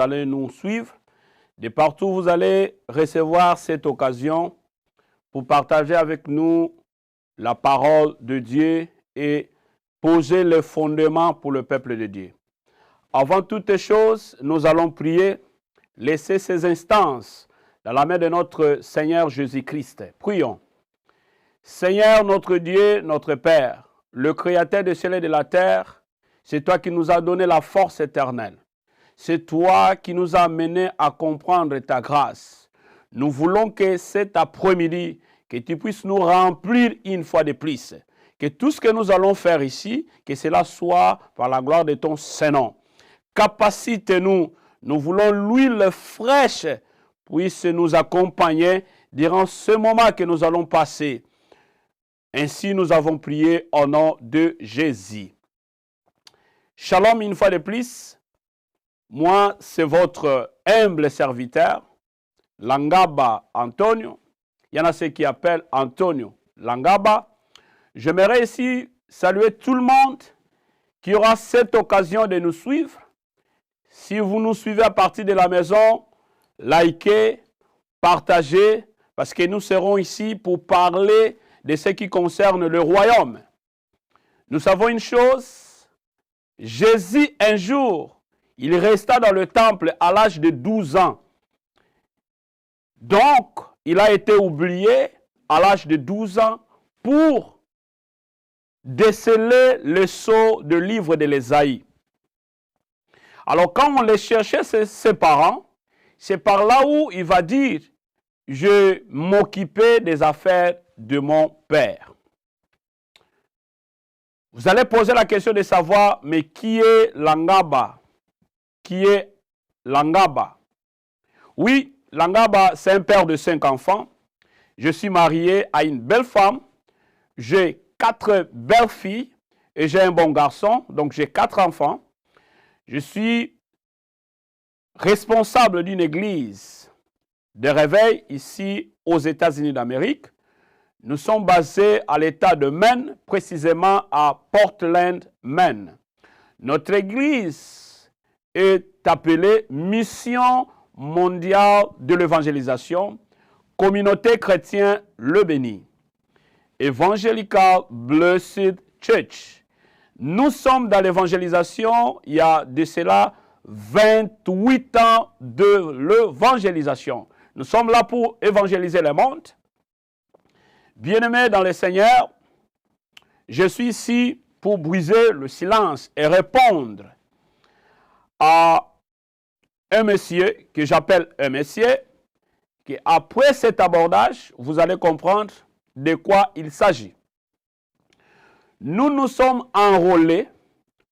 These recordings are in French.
allez nous suivre. De partout, vous allez recevoir cette occasion pour partager avec nous la parole de Dieu et poser le fondement pour le peuple de Dieu. Avant toutes choses, nous allons prier, laisser ces instances dans la main de notre Seigneur Jésus-Christ. Prions. Seigneur, notre Dieu, notre Père, le Créateur des cieux et de la terre, c'est toi qui nous as donné la force éternelle. C'est toi qui nous as amenés à comprendre ta grâce. Nous voulons que cet après-midi, que tu puisses nous remplir une fois de plus. Que tout ce que nous allons faire ici, que cela soit par la gloire de ton Saint-Nom. Capacite-nous. Nous voulons l'huile fraîche puisse nous accompagner durant ce moment que nous allons passer. Ainsi, nous avons prié au nom de Jésus. Shalom une fois de plus. Moi, c'est votre humble serviteur, Langaba Antonio. Il y en a ceux qui appellent Antonio Langaba. J'aimerais ici saluer tout le monde qui aura cette occasion de nous suivre. Si vous nous suivez à partir de la maison, likez, partagez, parce que nous serons ici pour parler de ce qui concerne le royaume. Nous savons une chose, Jésus un jour, il resta dans le temple à l'âge de 12 ans. Donc, il a été oublié à l'âge de 12 ans pour déceler le sceau de livre de l'Ésaïe. Alors, quand on les cherchait, ses parents, c'est par là où il va dire, je m'occupais des affaires de mon père. Vous allez poser la question de savoir, mais qui est Langaba? Qui est Langaba? Oui, Langaba, c'est un père de 5 enfants. Je suis marié à une belle femme. J'ai 4 belles filles et j'ai un bon garçon. Donc, j'ai 4 enfants. Je suis responsable d'une église de réveil ici aux États-Unis d'Amérique. Nous sommes basés à l'État de Maine, précisément à Portland, Maine. Notre église est appelée Mission mondiale de l'évangélisation, Communauté chrétienne Le Béni, Evangelical Blessed Church. Nous sommes dans l'évangélisation, il y a de cela 28 ans de l'évangélisation. Nous sommes là pour évangéliser le monde. Bien-aimés dans le Seigneur, je suis ici pour briser le silence et répondre à un monsieur que j'appelle un monsieur, qui après cet abordage, vous allez comprendre de quoi il s'agit. Nous nous sommes enrôlés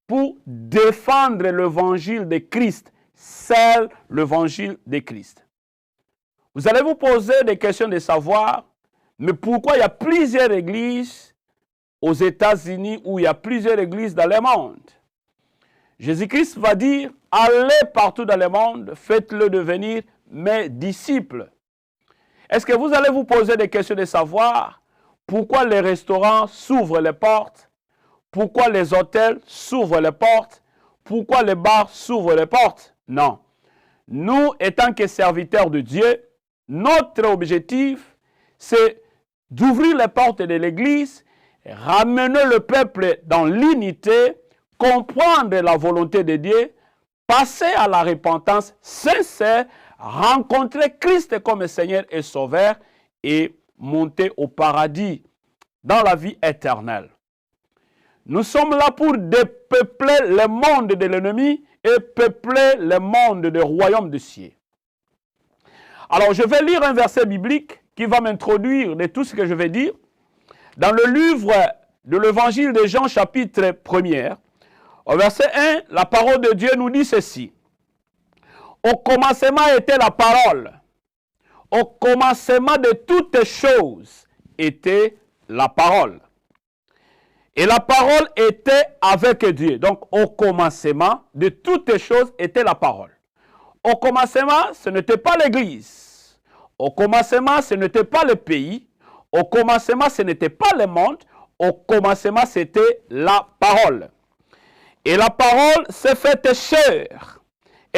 pour défendre l'évangile de Christ, seul l'évangile de Christ. Vous allez vous poser des questions de savoir, mais pourquoi il y a plusieurs églises aux États-Unis ou il y a plusieurs églises dans le monde? Jésus-Christ va dire, allez partout dans le monde, faites-le devenir mes disciples. Est-ce que vous allez vous poser des questions de savoir pourquoi les restaurants s'ouvrent les portes, pourquoi les hôtels s'ouvrent les portes, pourquoi les bars s'ouvrent les portes? Non. Nous, étant que serviteurs de Dieu, notre objectif, c'est d'ouvrir les portes de l'Église, ramener le peuple dans l'unité, comprendre la volonté de Dieu, passer à la repentance sincère, rencontrer Christ comme Seigneur et Sauveur et monter au paradis dans la vie éternelle. Nous sommes là pour dépeupler le monde de l'ennemi et peupler le monde du royaume du ciel. Alors, je vais lire un verset biblique qui va m'introduire de tout ce que je vais dire. Dans le livre de l'évangile de Jean, chapitre 1er, au verset 1, la parole de Dieu nous dit ceci. Au commencement était la parole. Au commencement de toutes choses était la parole. Et la parole était avec Dieu. Donc, au commencement de toutes choses était la parole. Au commencement, ce n'était pas l'Église. Au commencement, ce n'était pas le pays. Au commencement, ce n'était pas le monde. Au commencement, c'était la parole. Et la parole s'est faite chair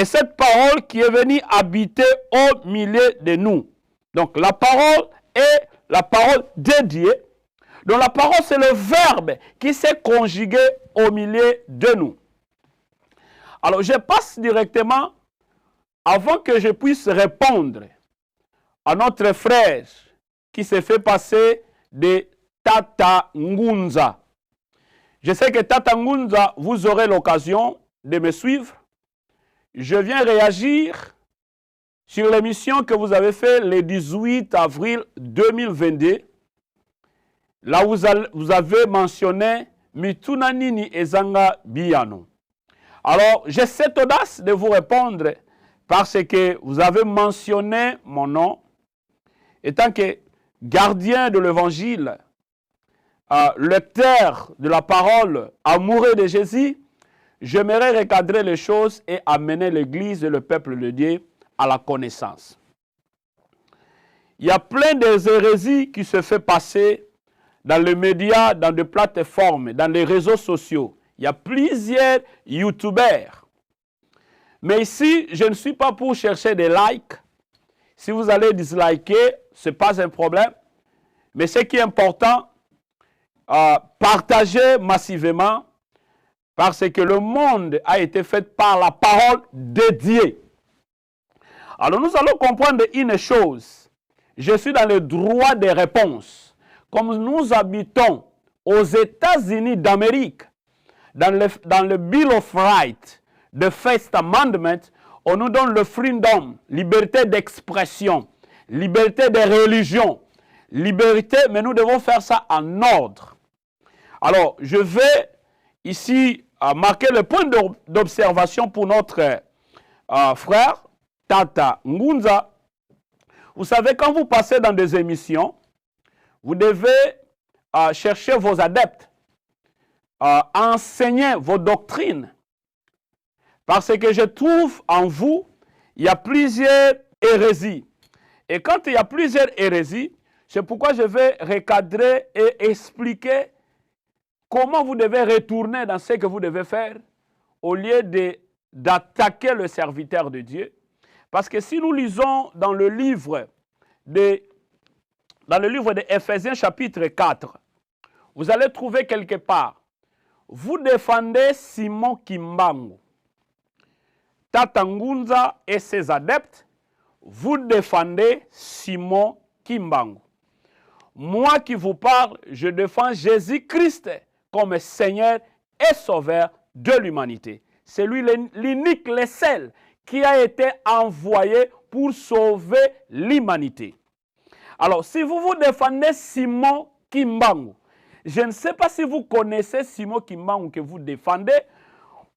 et cette parole qui est venue habiter au milieu de nous. Donc la parole est la parole de Dieu. Donc la parole, c'est le verbe qui s'est conjugué au milieu de nous. Alors je passe directement, avant que je puisse répondre à notre frère qui s'est fait passer de Tata Ngunza. Je sais que Tata Ngunza, vous aurez l'occasion de me suivre. Je viens réagir sur l'émission que vous avez faite le 18 avril 2022. Là, vous avez mentionné Mituna Nini Ezanga Biyano. Alors, j'ai cette audace de vous répondre parce que vous avez mentionné mon nom. Étant que gardien de l'évangile, lecteur de la parole, amoureux de Jésus, j'aimerais recadrer les choses et amener l'Église et le peuple de Dieu à la connaissance. Il y a plein d'hérésies qui se fait passer dans les médias, dans des plateformes, dans les réseaux sociaux. Il y a plusieurs youtubeurs. Mais ici, je ne suis pas pour chercher des likes. Si vous allez disliker, ce n'est pas un problème. Mais ce qui est important, partagez massivement parce que le monde a été fait par la parole de Dieu. Alors nous allons comprendre une chose. Je suis dans le droit des réponses. Comme nous habitons aux États-Unis d'Amérique, dans le Bill of Rights, the First Amendment, on nous donne le freedom, liberté d'expression, liberté de religion, liberté, mais nous devons faire ça en ordre. Alors, je vais ici marquer le point d'observation pour notre frère, Tata Ngunza. Vous savez, quand vous passez dans des émissions, vous devez chercher vos adeptes, enseigner vos doctrines. Parce que je trouve en vous, il y a plusieurs hérésies. Et quand il y a plusieurs hérésies, c'est pourquoi je vais recadrer et expliquer comment vous devez retourner dans ce que vous devez faire au lieu d'attaquer le serviteur de Dieu. Parce que si nous lisons dans le livre de Éphésiens chapitre 4, vous allez trouver quelque part, vous défendez Simon Kimbangu, Tata Ngunza et ses adeptes, vous défendez Simon Kimbangu. Moi qui vous parle, je défends Jésus-Christ comme Seigneur et Sauveur de l'humanité. C'est lui l'unique, le seul qui a été envoyé pour sauver l'humanité. Alors, si vous vous défendez Simon Kimbangu, je ne sais pas si vous connaissez Simon Kimbangu que vous défendez,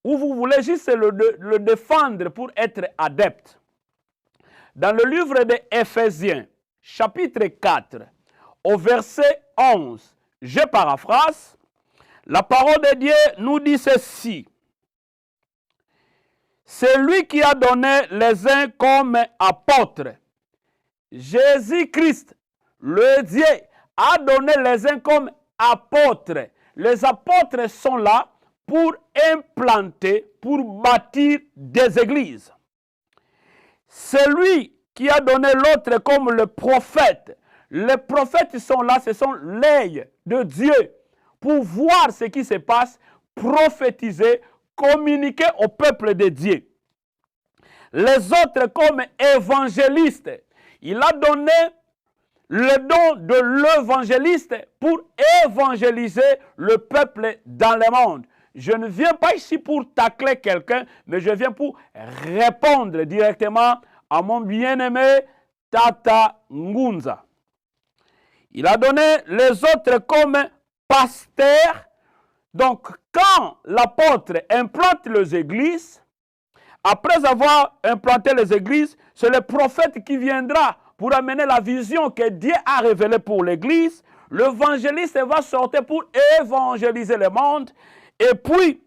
ou vous voulez juste le défendre pour être adepte. Dans le livre de Éphésiens, chapitre 4, au verset 11, je paraphrase, la parole de Dieu nous dit ceci. C'est lui qui a donné les uns comme apôtres. Jésus-Christ, le Dieu, a donné les uns comme apôtres. Les apôtres sont là pour implanter, pour bâtir des églises. C'est lui qui a donné l'autre comme le prophète. Les prophètes sont là, ce sont l'œil de Dieu pour voir ce qui se passe, prophétiser, communiquer au peuple de Dieu. Les autres comme évangélistes. Il a donné le don de l'évangéliste pour évangéliser le peuple dans le monde. Je ne viens pas ici pour tacler quelqu'un, mais je viens pour répondre directement à mon bien-aimé Tata Ngunza. Il a donné les autres comme pasteurs. Donc, quand l'apôtre implante les églises, après avoir implanté les églises, c'est le prophète qui viendra pour amener la vision que Dieu a révélée pour l'église. L'évangéliste va sortir pour évangéliser le monde. Et puis,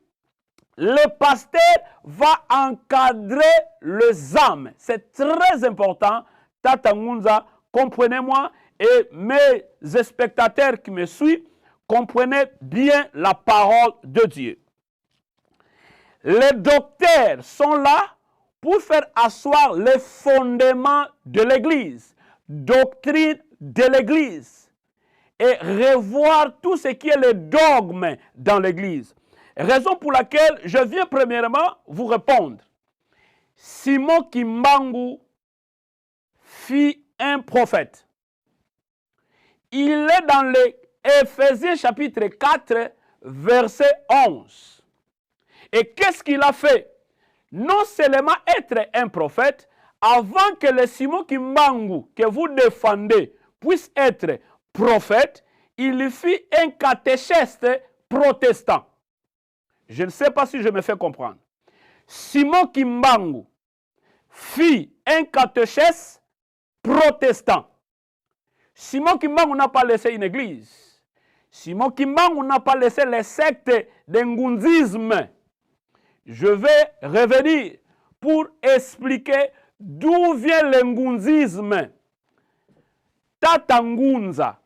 le pasteur va encadrer les âmes. C'est très important. Tata Ngunza, comprenez-moi, et mes spectateurs qui me suivent, comprenez bien la parole de Dieu. Les docteurs sont là pour faire asseoir les fondements de l'Église, doctrine de l'Église, et revoir tout ce qui est le dogme dans l'Église. Raison pour laquelle je viens premièrement vous répondre. Simon Kimbangu fut un prophète. Il est dans les Éphésiens chapitre 4, verset 11. Et qu'est-ce qu'il a fait? Non seulement être un prophète, avant que le Simon Kimbangu que vous défendez puisse être prophète, il fut un catéchiste protestant. Je ne sais pas si je me fais comprendre. Simon Kimbangu fut un catéchiste protestant. Simon Kimbangu n'a pas laissé une église. Simon Kimbangu n'a pas laissé les sectes d'Ngunzisme. Je vais revenir pour expliquer d'où vient le Ngunzisme. Tata Ngunza.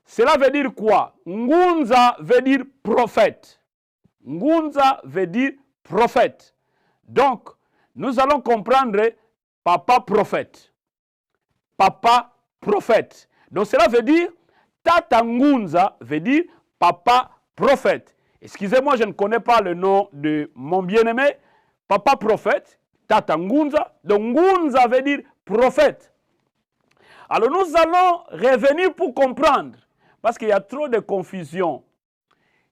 Cela veut dire quoi? Ngunza veut dire prophète. Ngunza veut dire prophète. Donc, nous allons comprendre papa prophète. Papa prophète. Donc, cela veut dire Tata Ngunza veut dire papa prophète. Excusez-moi, je ne connais pas le nom de mon bien-aimé. Papa prophète, Tata Ngunza. Donc, Ngunza veut dire prophète. Alors, nous allons revenir pour comprendre. Parce qu'il y a trop de confusion.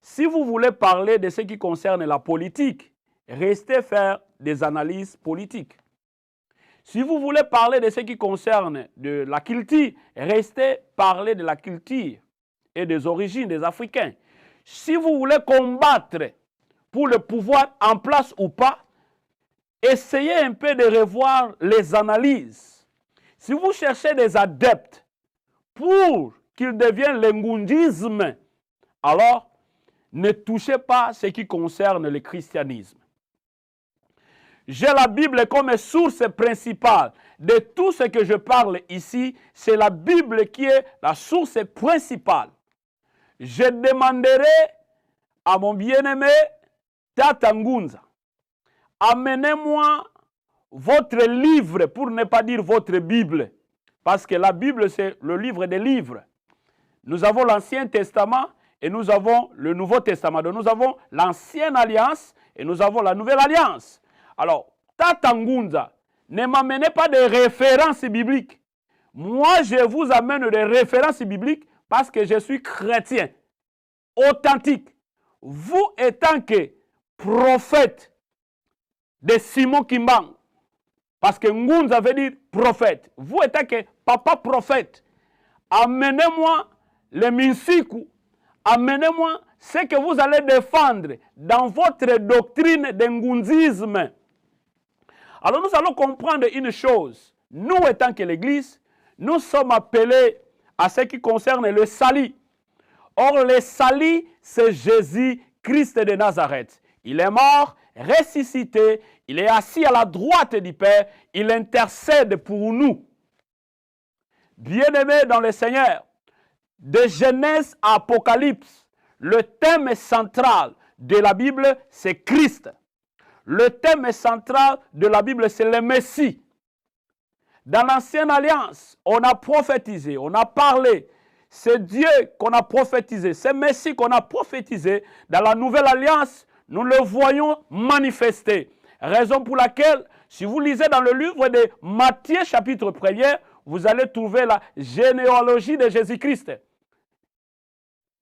Si vous voulez parler de ce qui concerne la politique, restez faire des analyses politiques. Si vous voulez parler de ce qui concerne de la culture, restez parler de la culture et des origines des Africains. Si vous voulez combattre pour le pouvoir en place ou pas, essayez un peu de revoir les analyses. Si vous cherchez des adeptes pour qu'ils deviennent l'engundisme, alors ne touchez pas ce qui concerne le christianisme. J'ai la Bible comme source principale de tout ce que je parle ici. C'est la Bible qui est la source principale. Je demanderai à mon bien-aimé Tata Ngunza, amenez-moi votre livre, pour ne pas dire votre Bible, parce que la Bible c'est le livre des livres. Nous avons l'Ancien Testament et nous avons le Nouveau Testament. Donc nous avons l'Ancienne Alliance et nous avons la Nouvelle Alliance. Alors, Tata Ngunza, ne m'amenez pas de références bibliques. Moi, je vous amène des références bibliques parce que je suis chrétien, authentique. Vous étant que prophète de Simon Kimbangu, parce que Ngunza veut dire prophète. Vous étant que papa prophète, amenez-moi le Minsiku, amenez-moi ce que vous allez défendre dans votre doctrine de ngunzisme. Alors nous allons comprendre une chose. Nous étant que l'Église, nous sommes appelés à ce qui concerne le salut. Or le salut, c'est Jésus-Christ de Nazareth. Il est mort, ressuscité, il est assis à la droite du Père, il intercède pour nous. Bien-aimés dans le Seigneur, de Genèse à Apocalypse, le thème central de la Bible, c'est Christ. Le thème central de la Bible, c'est le Messie. Dans l'Ancienne Alliance, on a prophétisé, on a parlé. C'est Dieu qu'on a prophétisé, c'est Messie qu'on a prophétisé. Dans la Nouvelle Alliance, nous le voyons manifester. Raison pour laquelle, si vous lisez dans le livre de Matthieu, chapitre 1er, vous allez trouver la généalogie de Jésus-Christ.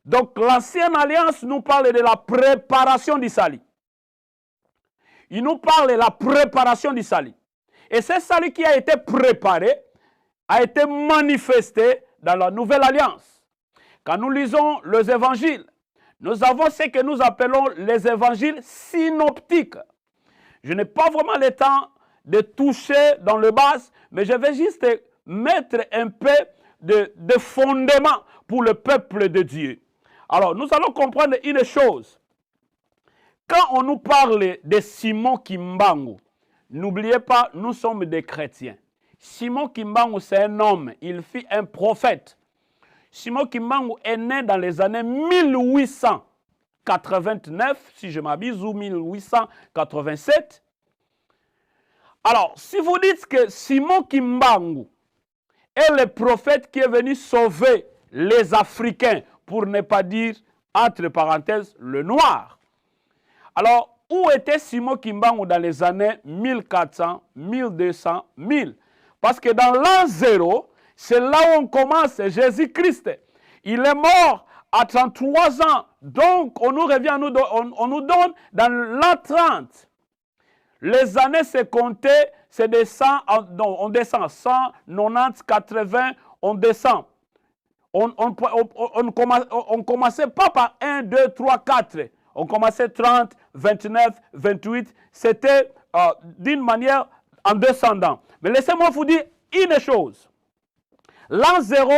Donc, l'Ancienne Alliance nous parle de la préparation du salut. Il nous parle de la préparation du salut. Et ce salut qui a été préparé, a été manifesté dans la Nouvelle Alliance. Quand nous lisons les évangiles, nous avons ce que nous appelons les évangiles synoptiques. Je n'ai pas vraiment le temps de toucher dans le bas, mais je vais juste mettre un peu de fondement pour le peuple de Dieu. Alors, nous allons comprendre une chose. Quand on nous parle de Simon Kimbangu, n'oubliez pas, nous sommes des chrétiens. Simon Kimbangu, c'est un homme, il fut un prophète. Simon Kimbangu est né dans les années 1889, si je m'abuse, ou 1887. Alors, si vous dites que Simon Kimbangu est le prophète qui est venu sauver les Africains, pour ne pas dire, entre parenthèses, le noir. Alors, où était Simon Kimbangu dans les années 1400, 1200, 1000? Parce que dans l'an 0, c'est là où on commence Jésus-Christ. Il est mort à 33 ans. Donc, on nous revient, on nous donne dans l'an 30. Les années se comptaient, on descend 190, 80, on descend. On commençait pas par 1, 2, 3, 4. On commençait 30, 29, 28. C'était d'une manière en descendant. Mais laissez-moi vous dire une chose. L'an 0,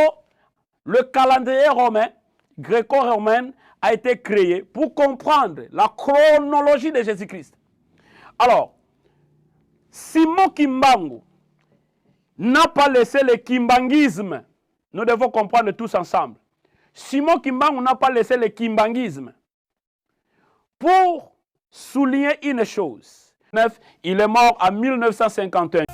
le calendrier romain, gréco-romain, a été créé pour comprendre la chronologie de Jésus-Christ. Alors, Simon Kimbangu n'a pas laissé le kimbanguisme. Nous devons comprendre tous ensemble. Simon Kimbangu n'a pas laissé le kimbanguisme. Pour souligner une chose, il est mort en 1951.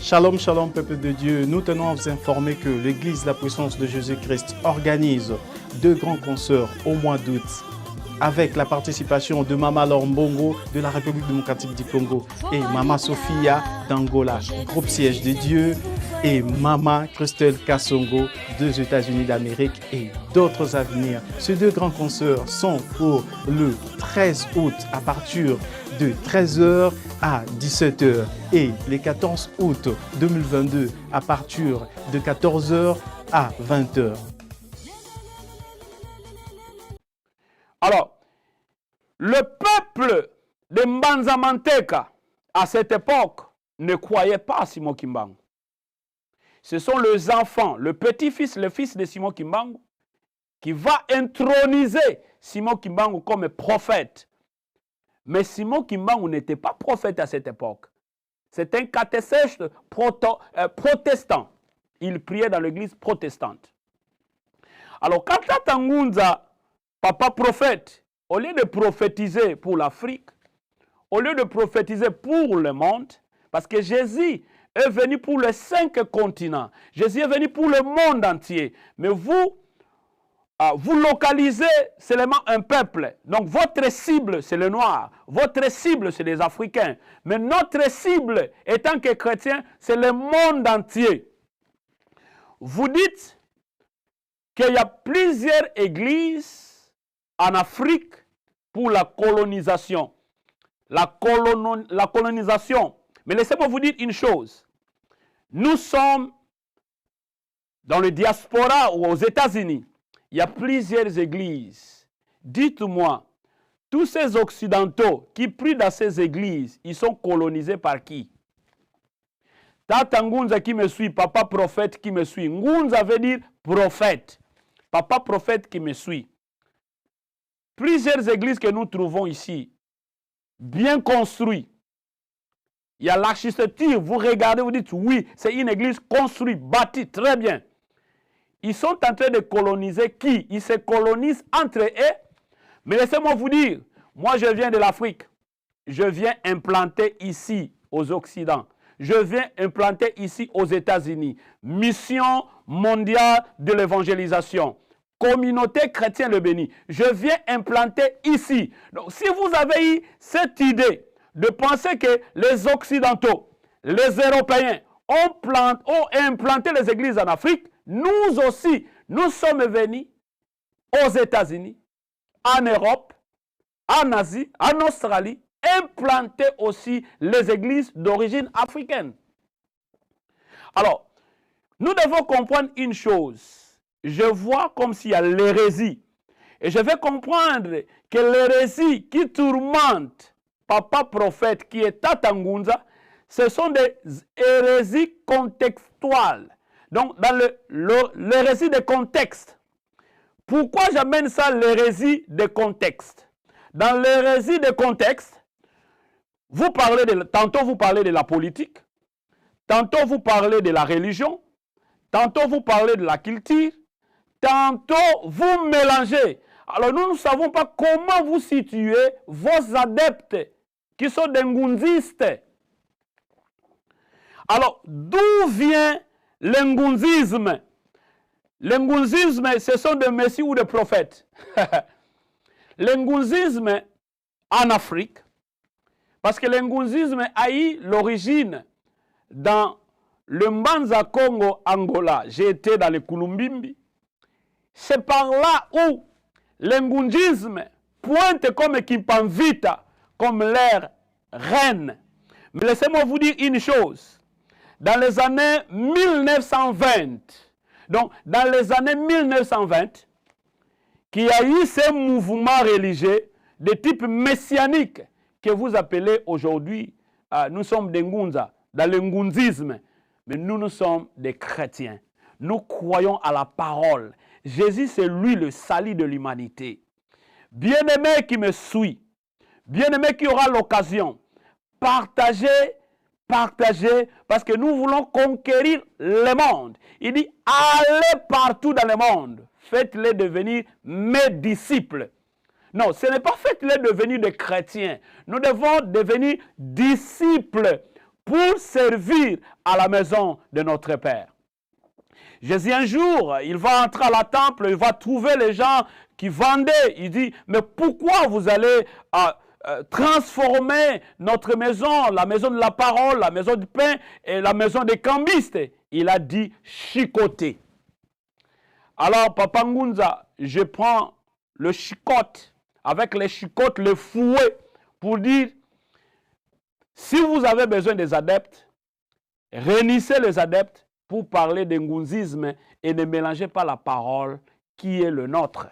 Shalom, shalom, peuple de Dieu. Nous tenons à vous informer que l'Église de la puissance de Jésus-Christ organise 2 grands concerts au mois d'août avec la participation de Mama Lombongo de la République démocratique du Congo et Mama Sophia d'Angola, groupe Siège de Dieu, et Mama Christelle Kassongo des États-Unis d'Amérique et d'autres à venir. Ces 2 grands concerts sont pour le 13 août à partir de 13h à 17h et le 14 août 2022 à partir de 14h à 20h. Alors, le peuple de Mbanza-Manteka, à cette époque, ne croyait pas à Simon Kimbangu. Ce sont les enfants, le petit-fils, le fils de Simon Kimbangu, qui va introniser Simon Kimbangu comme prophète. Mais Simon Kimbangu n'était pas prophète à cette époque. C'est un catéchiste protestant. Il priait dans l'église protestante. Alors, quand Tangunza, papa prophète, au lieu de prophétiser pour l'Afrique, au lieu de prophétiser pour le monde, parce que Jésus est venu pour les 5 continents. Jésus est venu pour le monde entier. Mais vous localisez seulement un peuple. Donc votre cible, c'est le noir. Votre cible, c'est les Africains. Mais notre cible, étant que chrétien, c'est le monde entier. Vous dites qu'il y a plusieurs églises en Afrique pour la colonisation. La colonisation. Mais laissez-moi vous dire une chose. Nous sommes dans le diaspora ou aux États-Unis. Il y a plusieurs églises. Dites-moi, tous ces Occidentaux qui prient dans ces églises, ils sont colonisés par qui? Tata Ngunza qui me suit, papa prophète qui me suit. Ngunza veut dire prophète. Papa prophète qui me suit. Plusieurs églises que nous trouvons ici, bien construites. Il y a l'architecture, vous regardez, vous dites oui, c'est une église construite, bâtie, très bien. Ils sont en train de coloniser qui? Ils se colonisent entre eux. Mais laissez-moi vous dire, moi je viens de l'Afrique. Je viens implanter ici aux Occidents. Je viens implanter ici aux États-Unis. Mission mondiale de l'évangélisation. Communauté chrétienne le béni. Je viens implanter ici. Donc si vous avez eu cette idée de penser que les Occidentaux, les Européens ont implanté les églises en Afrique, nous aussi, nous sommes venus aux États-Unis, en Europe, en Asie, en Australie, implanter aussi les églises d'origine africaine. Alors, nous devons comprendre une chose. Je vois comme s'il y a l'hérésie. Et je vais comprendre que l'hérésie qui tourmente papa prophète qui est Tata Ngunza, ce sont des hérésies contextuelles. Donc, dans l'hérésie de contexte. Pourquoi j'amène ça, l'hérésie de contexte? Dans l'hérésie de contexte, tantôt vous parlez de la politique, tantôt vous parlez de la religion, tantôt vous parlez de la culture, tantôt vous mélangez. Alors nous ne savons pas comment vous situez vos adeptes qui sont des ngunzistes. Alors, d'où vient le ngunzisme? Le ngunzisme, ce sont des messies ou des prophètes. Le ngunzisme en Afrique, parce que le ngunzisme a eu l'origine dans le Mbanza Congo, Angola. J'ai été dans le Kulumbimbi. C'est par là où le ngunzisme pointe comme Kimpanvita, comme leur reine. Mais laissez-moi vous dire une chose. Dans les années 1920, donc dans les années 1920, qu'il y a eu ces mouvements religieux de type messianique que vous appelez aujourd'hui, nous sommes des Ngunza, dans le ngunzisme, mais nous sommes des chrétiens. Nous croyons à la parole. Jésus, c'est lui le salut de l'humanité. Bien-aimé qui me suit, bien-aimé qui aura l'occasion, partagez, parce que nous voulons conquérir le monde. Il dit, allez partout dans le monde, faites-les devenir mes disciples. Non, ce n'est pas faites-les devenir des chrétiens. Nous devons devenir disciples pour servir à la maison de notre Père. Jésus, un jour, il va entrer à la temple, il va trouver les gens qui vendaient. Il dit, mais pourquoi vous allez transformer notre maison, la maison de la parole, la maison du pain et la maison des cambistes? Il a dit chicoter. Alors, Papa Ngunza, je prends le chicote, avec les chicotes, le fouet, pour dire, si vous avez besoin des adeptes, réunissez les adeptes pour parler de ngunzisme et ne mélangez pas la parole qui est le nôtre.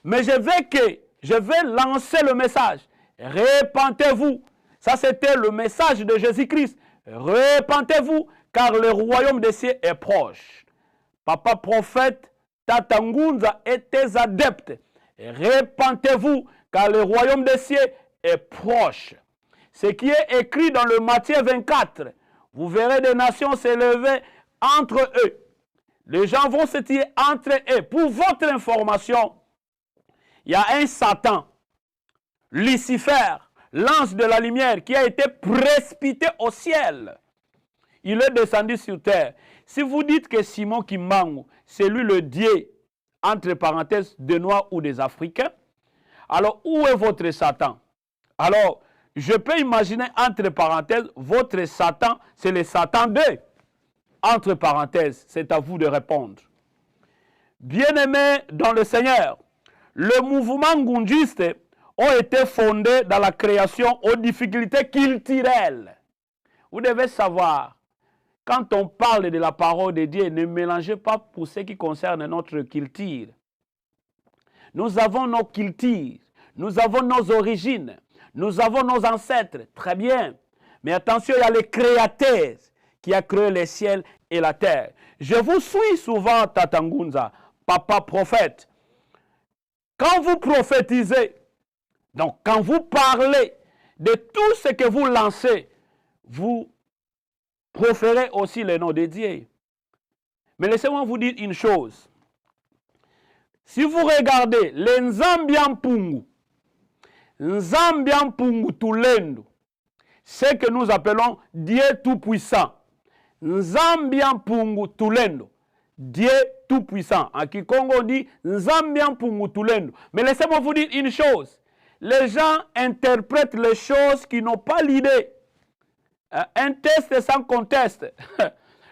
Mais je vais lancer le message. Repentez-vous. Ça, c'était le message de Jésus-Christ. Repentez-vous, car le royaume des cieux est proche. Papa prophète, Tata Ngunza et tes adeptes, repentez-vous, car le royaume des cieux est proche. Ce qui est écrit dans le Matthieu 24, vous verrez des nations s'élever entre eux. Les gens vont se tirer entre eux. Pour votre information, il y a un Satan, Lucifer, l'ange de la lumière, qui a été précipité au ciel. Il est descendu sur terre. Si vous dites que Simon Kimbangu, c'est lui le Dieu, entre parenthèses, des Noirs ou des Africains, alors où est votre Satan? Alors, je peux imaginer, entre parenthèses, votre Satan, c'est le Satan 2. Entre parenthèses, c'est à vous de répondre. Bien-aimés dans le Seigneur, le mouvement ngunziste ont été fondés dans la création aux difficultés culturelles. Vous devez savoir, quand on parle de la parole de Dieu, ne mélangez pas pour ce qui concerne notre culture. Nous avons nos cultures, nous avons nos origines, nous avons nos ancêtres, très bien. Mais attention, il y a le Créateur qui a créé les ciels et la terre. Je vous suis souvent, Tata Ngunza, papa prophète. Quand vous prophétisez, donc quand vous parlez de tout ce que vous lancez, vous proférez aussi le nom de Dieu. Mais laissez-moi vous dire une chose. Si vous regardez les Nzambiampungu, Nzambiampungu Tulendo, ce que nous appelons Dieu Tout-Puissant, Nzambiampungu Tulendo, Dieu Tout-Puissant. En Kikongo on dit Nzambiampungu Tulendo. Mais laissez-moi vous dire une chose. Les gens interprètent les choses qui n'ont pas l'idée. Un test sans conteste.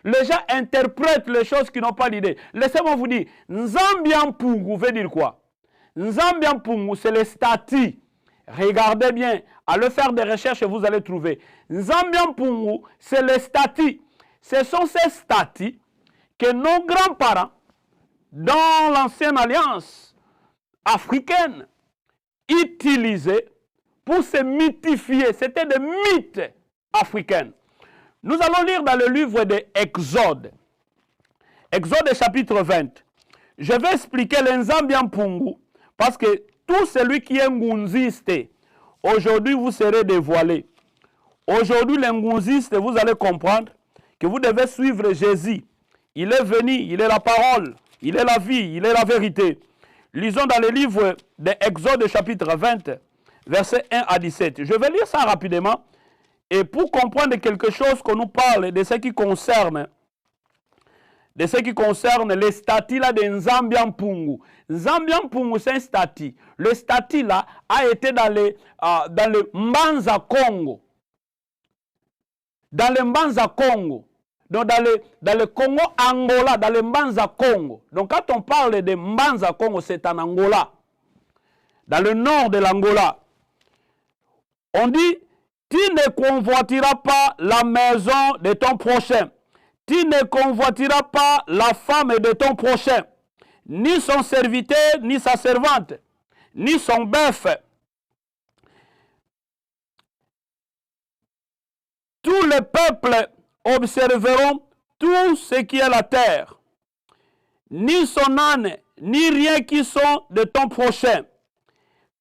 Les gens interprètent les choses qui n'ont pas l'idée. Laissez-moi vous dire, Nzambiampungu veut dire quoi? Nzambiampungu, c'est les statues. Regardez bien, allez faire des recherches et vous allez trouver. Nzambiampungu, c'est les statues. Ce sont ces statues que nos grands-parents, dans l'ancienne alliance africaine, utilisaient pour se mythifier. C'était des mythes africains. Nous allons lire dans le livre de Exode. Exode chapitre 20. Je vais expliquer le Nzambiampungu parce que tout celui qui est ngunziste, aujourd'hui vous serez dévoilé. Aujourd'hui les ngunzistes, vous allez comprendre que vous devez suivre Jésus. Il est venu, il est la parole, il est la vie, il est la vérité. Lisons dans le livre de Exode chapitre 20, versets 1 à 17. Je vais lire ça rapidement. Et pour comprendre quelque chose qu'on nous parle de ce qui concerne les statuts là de Nzambian Pungu. Nzambian Pungu, c'est un statut. Le statut là a été dans le Mbanza Congo. Dans le Mbanza Congo. Donc dans le Congo Angola, dans le Mbanza Congo. Donc quand on parle de Mbanza Congo, c'est en Angola. Dans le nord de l'Angola. On dit, tu ne convoiteras pas la maison de ton prochain. Tu ne convoiteras pas la femme de ton prochain, ni son serviteur, ni sa servante, ni son bœuf. Tous les peuples observeront tout ce qui est la terre, ni son âne, ni rien qui sont de ton prochain.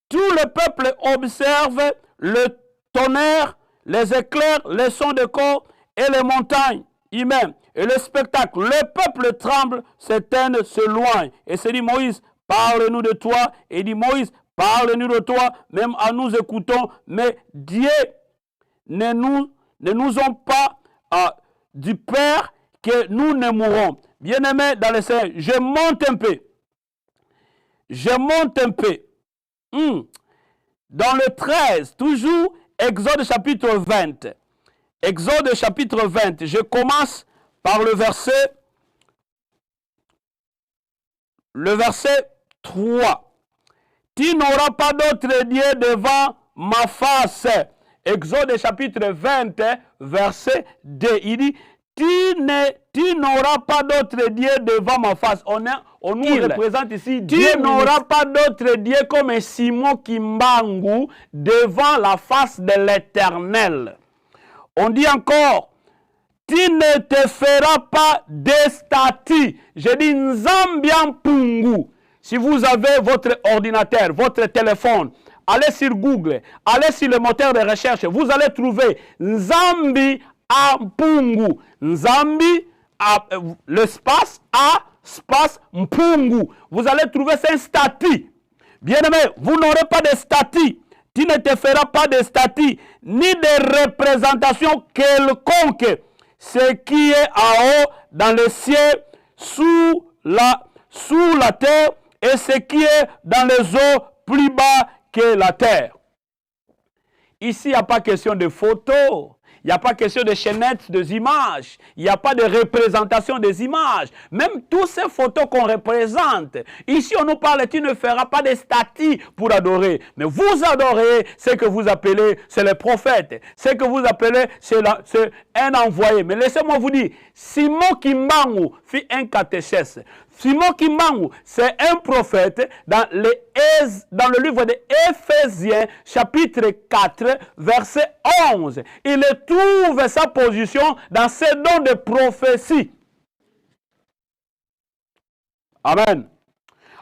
Tout le peuple observe le tonnerre, les éclairs, les sons de corps et les montagnes humaines. Et le spectacle, le peuple tremble, s'éteint, se loin. Et c'est dit Moïse, parle-nous de toi. Et dit Moïse, parle-nous de toi, même en nous écoutons. Mais Dieu ne nous ont pas du Père que nous ne mourrons. Bien-aimés dans le Seigneur, je monte un peu. Je monte un peu. Dans le 13, toujours Exode chapitre 20. Exode chapitre 20. Je commence par le verset 3. Tu n'auras pas d'autre Dieu devant ma face. Exode chapitre 20, verset 2. Il dit, tu n'auras pas d'autre Dieu devant ma face. On nous représente ici. Tu n'auras pas d'autre Dieu comme Simon Kimbangu devant la face de l'Éternel. On dit encore, tu ne te feras pas de statues. Je dis Nzambian Pungu. Si vous avez votre ordinateur, votre téléphone, allez sur Google, allez sur le moteur de recherche, vous allez trouver Nzambi Ampungu. Nzambi, l'espace A, espace Mpungu. Vous allez trouver un statut. Bien-aimé, vous n'aurez pas de statut. Tu ne te feras pas de statut, ni de représentation quelconque. Ce qui est en haut dans le ciel, sous la terre, et ce qui est dans les eaux plus bas que la terre. Ici, il n'y a pas question de photos. Il n'y a pas question de chaînettes des images. Il n'y a pas de représentation des images. Même toutes ces photos qu'on représente. Ici, on nous parle, tu ne feras pas de statues pour adorer. Mais vous adorez ce que vous appelez, c'est le prophète. Ce que vous appelez, c'est un envoyé. Mais laissez-moi vous dire, Simon Kimbangu fit un catéchèse. Simon Kimbangu, c'est un prophète dans le livre de Éphésiens, chapitre 4, verset 11. Il trouve sa position dans ces dons de prophétie. Amen.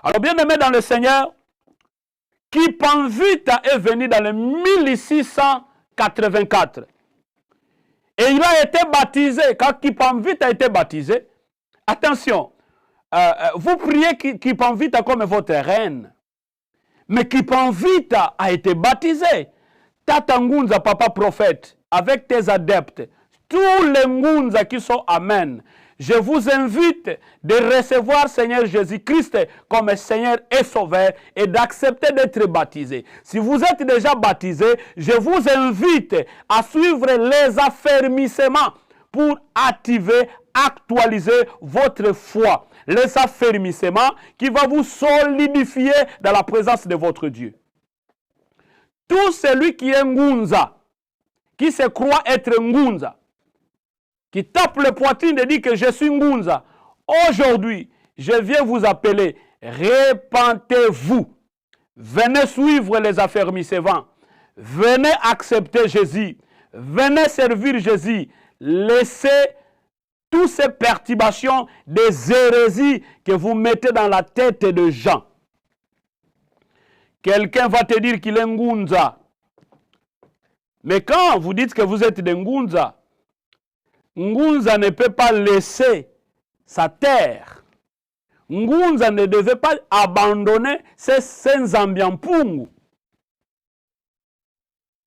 Alors, bien aimé dans le Seigneur, Kipanvita est venu dans le 1684. Et il a été baptisé. Quand Kipanvita a été baptisé, attention, vous priez Kipanvita comme votre reine. Mais Kipanvita a été baptisé. Tata Ngunza, papa prophète, avec tes adeptes, tous les Ngunza qui sont Amen, je vous invite de recevoir Seigneur Jésus-Christ comme Seigneur et Sauveur et d'accepter d'être baptisé. Si vous êtes déjà baptisé, je vous invite à suivre les affermissements pour activer, actualiser votre foi. Les affermissements qui vont vous solidifier dans la présence de votre Dieu. Tout celui qui est Ngunza, qui se croit être Ngunza, qui tape le poitrine et dit que je suis Ngunza, aujourd'hui, je viens vous appeler, répentez-vous. Venez suivre les affermissements. Venez accepter Jésus. Venez servir Jésus. Laissez toutes ces perturbations, des hérésies que vous mettez dans la tête de gens. Quelqu'un va te dire qu'il est Ngunza. Mais quand vous dites que vous êtes des Ngunza, Ngunza ne peut pas laisser sa terre. Ngunza ne devait pas abandonner ses Nzambian Pungu.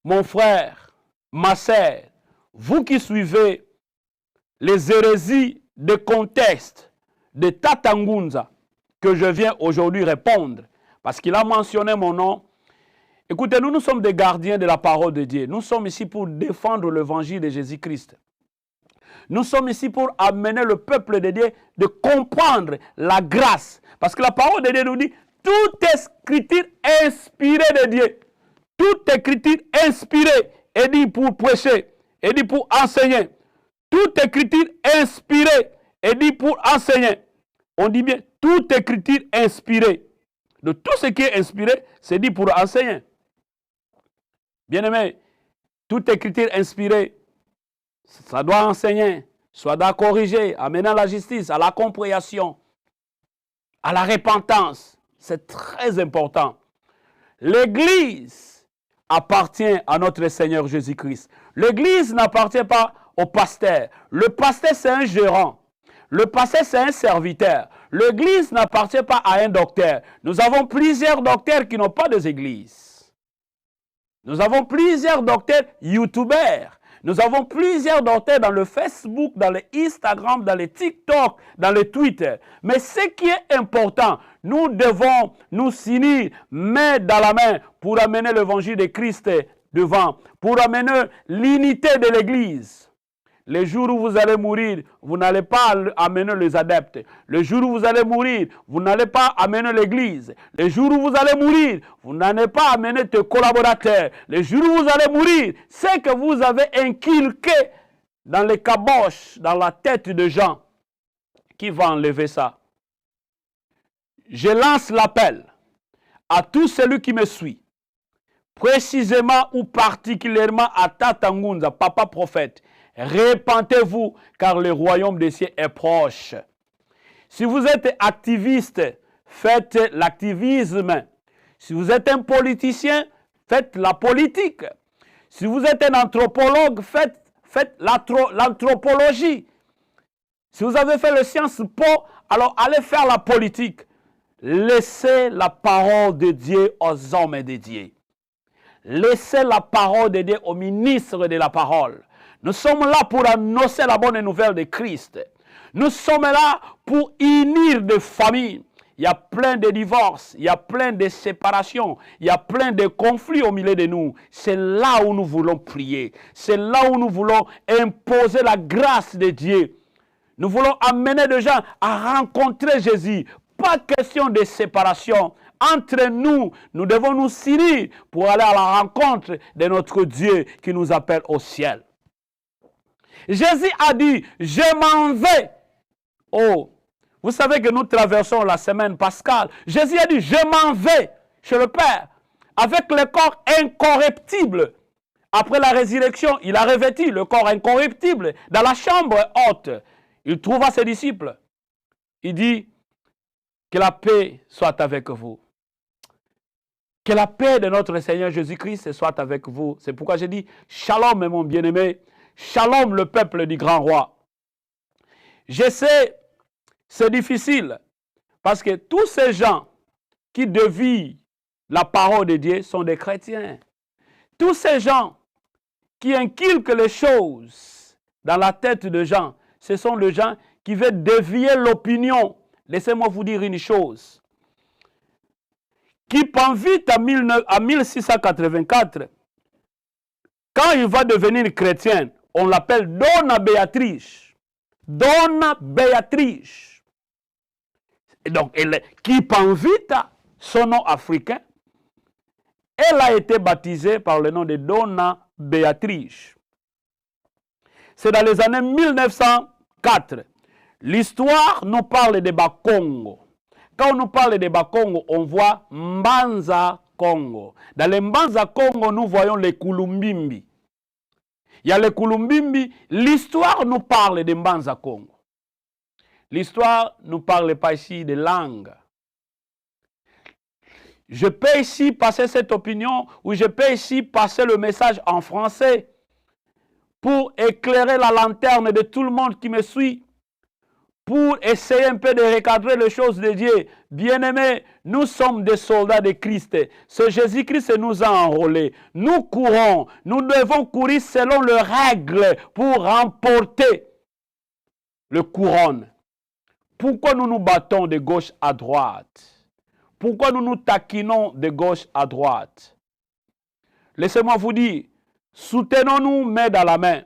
mon frère, ma sœur, vous qui suivez les hérésies de contexte de Tata Ngunza, que je viens aujourd'hui répondre, parce qu'il a mentionné mon nom. Écoutez, nous sommes des gardiens de la parole de Dieu. Nous sommes ici pour défendre l'évangile de Jésus-Christ. Nous sommes ici pour amener le peuple de Dieu de comprendre la grâce. Parce que la parole de Dieu nous dit, toute écriture inspirée de Dieu, toute écriture inspirée, est dit pour prêcher, est dit pour enseigner. Toute écriture inspirée, est dit pour enseigner. On dit bien, toute écriture inspirée. De tout ce qui est inspiré, c'est dit pour enseigner. Bien-aimé, toute écriture inspirée, ça doit enseigner, ça doit corriger, amener à la justice, à la compréhension, à la repentance. C'est très important. L'Église appartient à notre Seigneur Jésus-Christ. L'Église n'appartient pas au pasteur. Le pasteur, c'est un gérant. Le pasteur, c'est un serviteur. L'Église n'appartient pas à un docteur. Nous avons plusieurs docteurs qui n'ont pas d'église. Nous avons plusieurs docteurs youtubeurs. Nous avons plusieurs docteurs dans le Facebook, dans le Instagram, dans le TikTok, dans le Twitter. Mais ce qui est important, nous devons nous unir main dans la main pour amener l'évangile de Christ devant, pour amener l'unité de l'Église. Les jours où vous allez mourir, vous n'allez pas amener les adeptes. Le jour où vous allez mourir, vous n'allez pas amener l'Église. Le jour où vous allez mourir, vous n'allez pas amener tes collaborateurs. Le jour où vous allez mourir, c'est que vous avez inculqué dans les caboches, dans la tête de gens. Qui va enlever ça? Je lance l'appel à tout celui qui me suit, précisément ou particulièrement à Tata Ngunza, papa prophète. Repentez-vous, car le royaume des cieux est proche. Si vous êtes activiste, faites l'activisme. Si vous êtes un politicien, faites la politique. Si vous êtes un anthropologue, faites l'anthropologie. Si vous avez fait le Sciences Po, alors allez faire la politique. Laissez la parole de Dieu aux hommes de Dieu. Laissez la parole de Dieu aux ministres de la parole. Nous sommes là pour annoncer la bonne nouvelle de Christ. Nous sommes là pour unir des familles. Il y a plein de divorces, il y a plein de séparations, il y a plein de conflits au milieu de nous. C'est là où nous voulons prier. C'est là où nous voulons imposer la grâce de Dieu. Nous voulons amener des gens à rencontrer Jésus. Pas question de séparation. Entre nous, nous devons nous unir pour aller à la rencontre de notre Dieu qui nous appelle au ciel. Jésus a dit, je m'en vais. Oh, vous savez que nous traversons la semaine pascale. Jésus a dit, je m'en vais chez le Père avec le corps incorruptible. Après la résurrection, il a revêtu le corps incorruptible dans la chambre haute. Il trouva ses disciples. Il dit, que la paix soit avec vous. Que la paix de notre Seigneur Jésus-Christ soit avec vous. C'est pourquoi j'ai dit, shalom mon bien-aimé. Shalom le peuple du grand roi. Je sais, c'est difficile. Parce que tous ces gens qui dévient la parole de Dieu sont des chrétiens. Tous ces gens qui inculquent les choses dans la tête de gens, ce sont les gens qui veulent dévier l'opinion. Laissez-moi vous dire une chose. Qui prend vite à 1684, quand il va devenir chrétien, on l'appelle Donna Béatrice. Donna Béatrice. Et donc, qui prend vite son nom africain, elle a été baptisée par le nom de Donna Béatrice. C'est dans les années 1904. L'histoire nous parle de Bakongo. Quand on nous parle de Bakongo, on voit Mbanza Congo. Dans les Mbanza Congo, nous voyons les Kulumbimbi. Il y a les Kulumbimbi. L'histoire nous parle de Mbanza Congo. L'histoire ne nous parle pas ici de langue. Je peux ici passer cette opinion ou je peux ici passer le message en français pour éclairer la lanterne de tout le monde qui me suit. pour essayer un peu de recadrer les choses de Dieu. Bien-aimés, nous sommes des soldats de Christ. Ce Jésus-Christ nous a enrôlés. Nous courons. Nous devons courir selon les règles pour remporter le couronne. Pourquoi nous nous battons de gauche à droite? Pourquoi nous nous taquinons de gauche à droite? Laissez-moi vous dire, soutenons-nous main dans la main.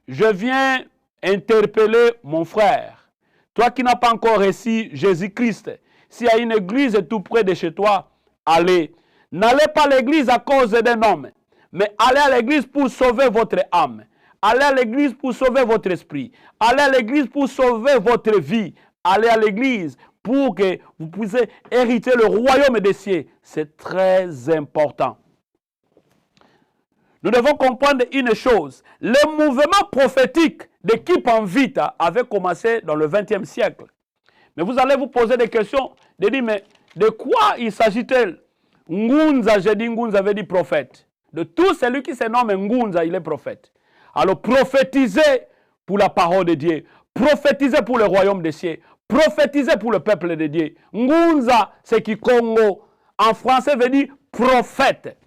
Je viens interpeller mon frère. Toi qui n'as pas encore reçu Jésus-Christ, s'il y a une église tout près de chez toi, allez. N'allez pas à l'église à cause d'un homme, mais allez à l'église pour sauver votre âme. Allez à l'église pour sauver votre esprit. Allez à l'église pour sauver votre vie. Allez à l'église pour que vous puissiez hériter le royaume des cieux. C'est très important. Nous devons comprendre une chose. Le mouvement prophétique d'équipe en vita avait commencé dans le 20e siècle. Mais vous allez vous poser des questions, de dire, mais de quoi il s'agit-il? Ngunza, j'ai dit Ngunza veut dire prophète. De tout celui qui se nomme Ngunza, il est prophète. Alors prophétiser pour la parole de Dieu, prophétiser pour le royaume des cieux, prophétiser pour le peuple de Dieu. Ngunza, c'est qui Congo, en français veut dire prophète.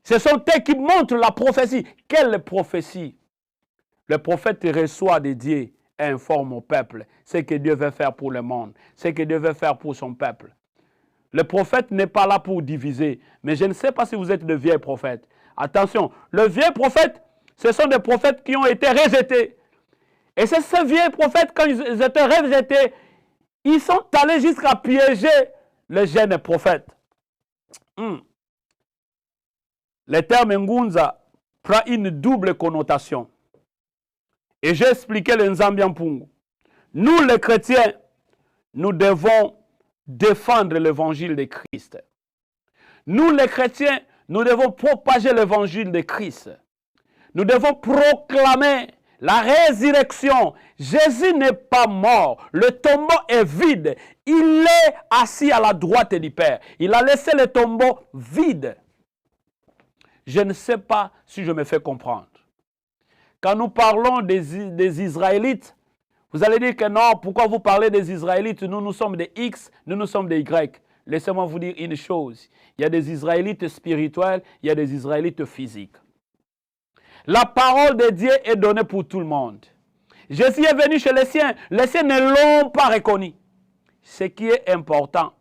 Ce sont eux qui montrent la prophétie. Quelle prophétie? Le prophète reçoit de Dieu et informe au peuple ce que Dieu veut faire pour le monde, ce que Dieu veut faire pour son peuple. Le prophète n'est pas là pour diviser. Mais je ne sais pas si vous êtes de vieux prophètes. Attention, le vieux prophète, ce sont des prophètes qui ont été rejetés. Et c'est ces vieux prophètes, quand ils étaient rejetés, ils sont allés jusqu'à piéger les jeunes prophètes. Le terme Ngunza prend une double connotation. Et j'ai expliqué le Nzambian-Pungu. Nous, les chrétiens, nous devons défendre l'évangile de Christ. Nous, les chrétiens, nous devons propager l'évangile de Christ. Nous devons proclamer la résurrection. Jésus n'est pas mort. Le tombeau est vide. Il est assis à la droite du Père. Il a laissé le tombeau vide. Je ne sais pas si je me fais comprendre. Quand nous parlons des Israélites, vous allez dire que non, pourquoi vous parlez des Israélites? Nous sommes des X, nous sommes des Y. Laissez-moi vous dire une chose. Il y a des Israélites spirituels, il y a des Israélites physiques. La parole de Dieu est donnée pour tout le monde. Jésus est venu chez les siens ne l'ont pas reconnu. Ce qui est important,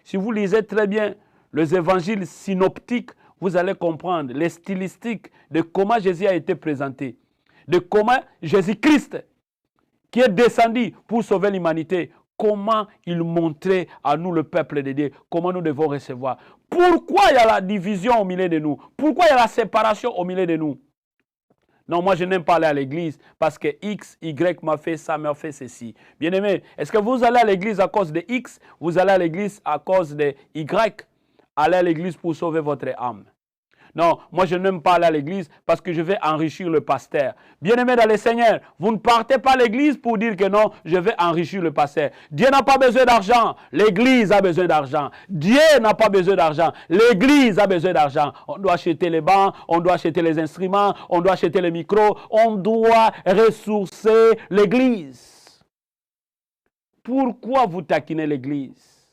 si vous lisez très bien les évangiles synoptiques, vous allez comprendre les stylistiques de comment Jésus a été présenté. De comment Jésus-Christ, qui est descendu pour sauver l'humanité, comment il montrait à nous, le peuple de Dieu, comment nous devons recevoir. Pourquoi il y a la division au milieu de nous? Pourquoi il y a la séparation au milieu de nous? Non, moi je n'aime pas aller à l'église parce que X, Y m'a fait ça, m'a fait ceci. Bien-aimé, est-ce que vous allez à l'église à cause de X? Vous allez à l'église à cause de Y? Allez à l'église pour sauver votre âme. Non, moi je n'aime pas aller à l'église parce que je vais enrichir le pasteur. Bien-aimé dans le Seigneur, vous ne partez pas à l'église pour dire que non, je vais enrichir le pasteur. Dieu n'a pas besoin d'argent, l'église a besoin d'argent. Dieu n'a pas besoin d'argent, l'église a besoin d'argent. On doit acheter les bancs, on doit acheter les instruments, on doit acheter les micros, on doit ressourcer l'église. Pourquoi vous taquinez l'église?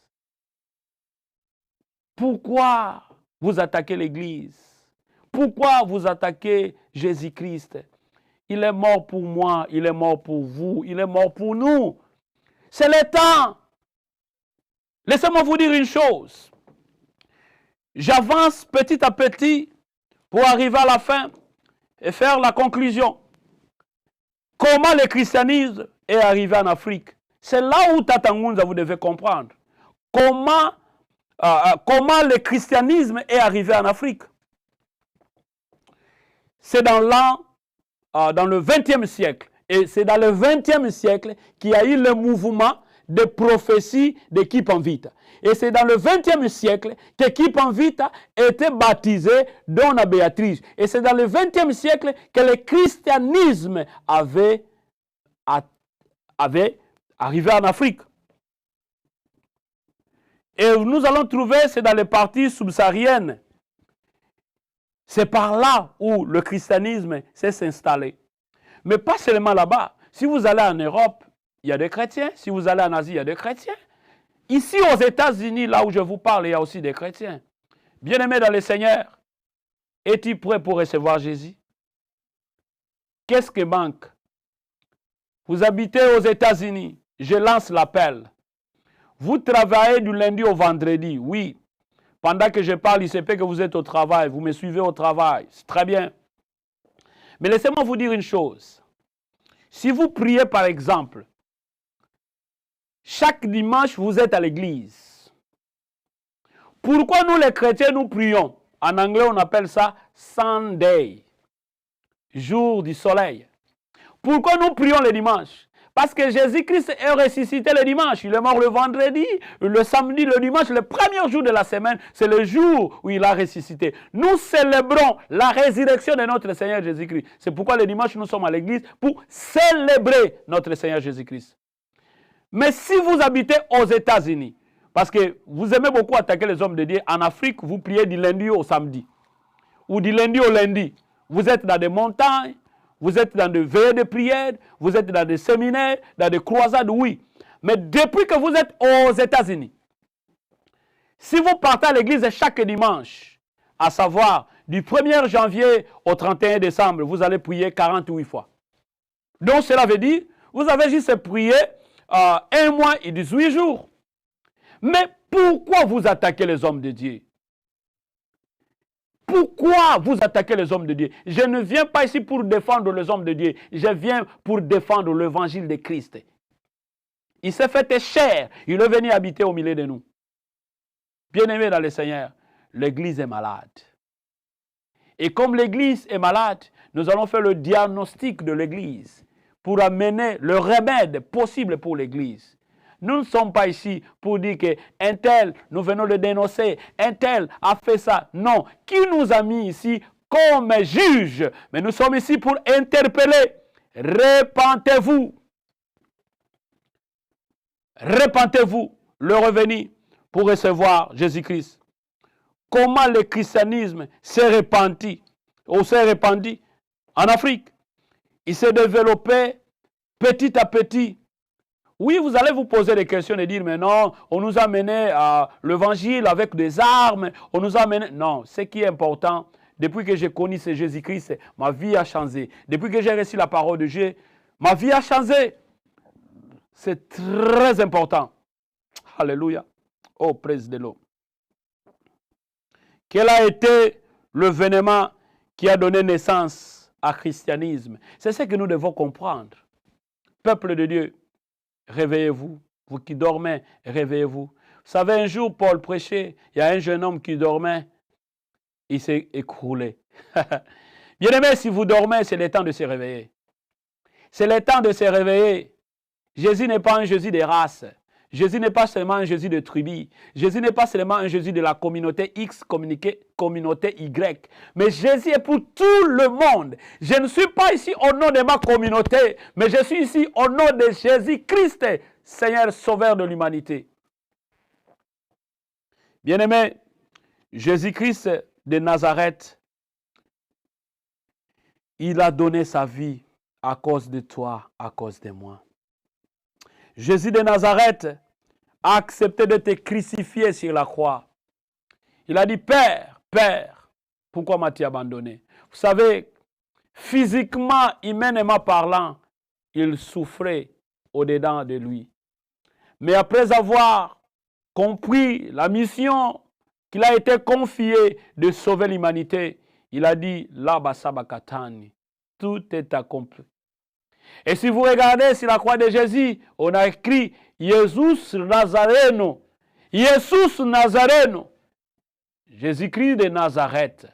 Pourquoi vous attaquez l'église? Pourquoi vous attaquez Jésus-Christ? Il est mort pour moi, il est mort pour vous, il est mort pour nous. C'est le temps. Laissez-moi vous dire une chose. J'avance petit à petit pour arriver à la fin et faire la conclusion. Comment le christianisme est arrivé en Afrique? C'est là où Tata Ngunza, vous devez comprendre. Comment le christianisme est arrivé en Afrique? C'est dans le 20e siècle. Et c'est dans le 20e siècle qu'il y a eu le mouvement de prophétie d'équipe en vita. Et c'est dans le 20e siècle qu'équipe en vita était baptisée Donna Béatrice. Et c'est dans le 20e siècle que le christianisme avait arrivé en Afrique. Et nous allons trouver, c'est dans les parties subsahariennes. C'est par là où le christianisme s'est installé. Mais pas seulement là-bas. Si vous allez en Europe, il y a des chrétiens. Si vous allez en Asie, il y a des chrétiens. Ici, aux États-Unis, là où je vous parle, il y a aussi des chrétiens. Bien-aimés dans le Seigneur, es-tu prêt pour recevoir Jésus? Qu'est-ce qui manque? Vous habitez aux États-Unis. Je lance l'appel. Vous travaillez du lundi au vendredi. Oui. Pendant que je parle, il se peut que vous êtes au travail. Vous me suivez au travail. C'est très bien. Mais laissez-moi vous dire une chose. Si vous priez, par exemple, chaque dimanche, vous êtes à l'église. Pourquoi nous, les chrétiens, nous prions? En anglais, on appelle ça Sunday, jour du soleil. Pourquoi nous prions le dimanche? Parce que Jésus-Christ est ressuscité le dimanche. Il est mort le vendredi, le samedi, le dimanche, le premier jour de la semaine. C'est le jour où il a ressuscité. Nous célébrons la résurrection de notre Seigneur Jésus-Christ. C'est pourquoi le dimanche, nous sommes à l'église pour célébrer notre Seigneur Jésus-Christ. Mais si vous habitez aux États-Unis, parce que vous aimez beaucoup attaquer les hommes de Dieu, en Afrique, vous priez du lundi au samedi. Ou du lundi au lundi. Vous êtes dans des montagnes. Vous êtes dans des veillées de prière, vous êtes dans des séminaires, dans des croisades, oui. Mais depuis que vous êtes aux États-Unis, si vous partez à l'église chaque dimanche, à savoir du 1er janvier au 31 décembre, vous allez prier 48 fois. Donc cela veut dire, vous avez juste prié 1 mois et 18 jours. Mais pourquoi vous attaquez les hommes de Dieu? Pourquoi vous attaquez les hommes de Dieu? Je ne viens pas ici pour défendre les hommes de Dieu. Je viens pour défendre l'évangile de Christ. Il s'est fait chair. Il est venu habiter au milieu de nous. Bien-aimés dans le Seigneur, l'église est malade. Et comme l'église est malade, nous allons faire le diagnostic de l'église pour amener le remède possible pour l'église. Nous ne sommes pas ici pour dire qu'un tel, nous venons le dénoncer, un tel a fait ça. Non, qui nous a mis ici comme juge? Mais nous sommes ici pour interpeller. Repentez-vous. Repentez-vous, le revenir pour recevoir Jésus-Christ. Comment le christianisme s'est répandu en Afrique? Il s'est développé petit à petit. Oui, vous allez vous poser des questions et dire, mais non, on nous a mené à l'évangile avec des armes, on nous a mené... Non, ce qui est important, depuis que j'ai connu ce Jésus-Christ, ma vie a changé. Depuis que j'ai reçu la parole de Dieu, ma vie a changé. C'est très important. Alléluia. Oh, praise de l'eau. Quel a été l'événement qui a donné naissance au christianisme? C'est ce que nous devons comprendre. Peuple de Dieu, réveillez-vous. Vous qui dormez, réveillez-vous. Vous savez, un jour, Paul prêchait, il y a un jeune homme qui dormait, il s'est écroulé. Bien-aimés, si vous dormez, c'est le temps de se réveiller. C'est le temps de se réveiller. Jésus n'est pas un Jésus des races. Jésus n'est pas seulement un Jésus de tribu. Jésus n'est pas seulement un Jésus de la communauté X, communauté Y. Mais Jésus est pour tout le monde. Je ne suis pas ici au nom de ma communauté, mais je suis ici au nom de Jésus-Christ, Seigneur Sauveur de l'humanité. Bien-aimé, Jésus-Christ de Nazareth, il a donné sa vie à cause de toi, à cause de moi. Jésus de Nazareth a accepté de te crucifier sur la croix. Il a dit, Père, Père, pourquoi m'as-tu abandonné? Vous savez, physiquement, humainement parlant, il souffrait au-dedans de lui. Mais après avoir compris la mission qu'il a été confiée de sauver l'humanité, il a dit, Laba Sabakatani, tout est accompli. Et si vous regardez sur la croix de Jésus, on a écrit Jésus Nazareno. Jésus Nazareno. Jésus-Christ de Nazareth,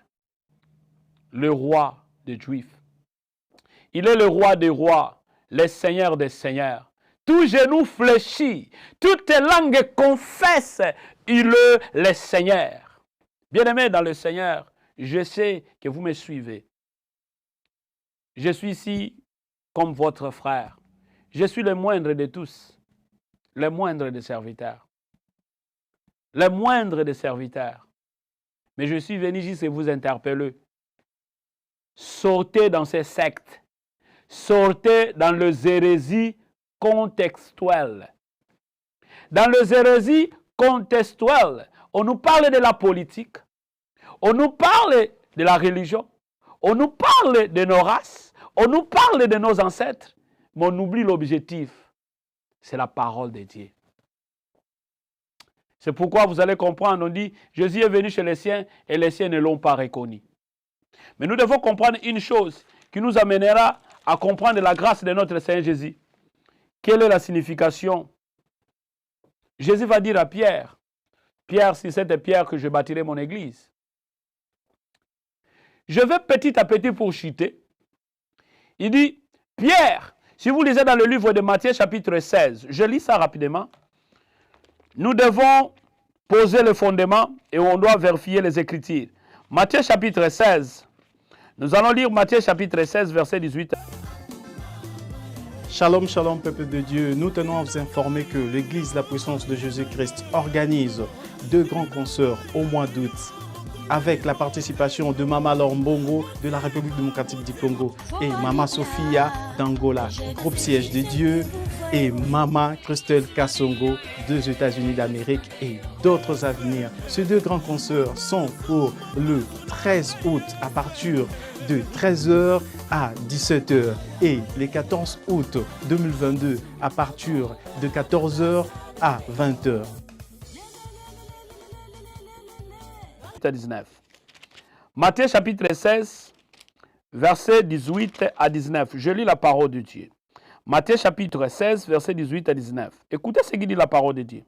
le roi des Juifs. Il est le roi des rois, le Seigneur des seigneurs. Tout genou fléchit, toute langue confesse, il est le Seigneur. Bien-aimés dans le Seigneur, je sais que vous me suivez. Je suis ici comme votre frère. Je suis le moindre de tous, le moindre des serviteurs. Le moindre des serviteurs. Mais je suis venu juste vous interpeller. Sortez dans ces sectes. Sortez dans les hérésies contextuelles. Dans les hérésies contextuelles, on nous parle de la politique, on nous parle de la religion, on nous parle de nos races, on nous parle de nos ancêtres, mais on oublie l'objectif. C'est la parole de Dieu. C'est pourquoi vous allez comprendre, on dit, Jésus est venu chez les siens et les siens ne l'ont pas reconnu. Mais nous devons comprendre une chose qui nous amènera à comprendre la grâce de notre Seigneur Jésus. Quelle est la signification? Jésus va dire à Pierre, Pierre, c'est cette pierre que je bâtirai mon église. Je vais petit à petit pour chuter. Il dit, Pierre, si vous lisez dans le livre de Matthieu chapitre 16, je lis ça rapidement. Nous devons poser le fondement et on doit vérifier les Écritures. Matthieu chapitre 16. Nous allons lire Matthieu chapitre 16, verset 18. Shalom, shalom, peuple de Dieu. Nous tenons à vous informer que l'Église La Puissance de Jésus-Christ organise 2 grands concerts au mois d'août avec la participation de Mama Laure Mbongo de la République démocratique du Congo et Mama Sophia d'Angola, groupe Siège de Dieu, et Mama Christelle Kassongo des États-Unis d'Amérique et d'autres à venir. Ces 2 grands concerts sont pour le 13 août à partir de 13h à 17h et le 14 août 2022 à partir de 14h à 20h. 19. Matthieu chapitre 16, versets 18 à 19. Je lis la parole de Dieu. Matthieu chapitre 16, versets 18 à 19. Écoutez ce qu'il dit la parole de Dieu.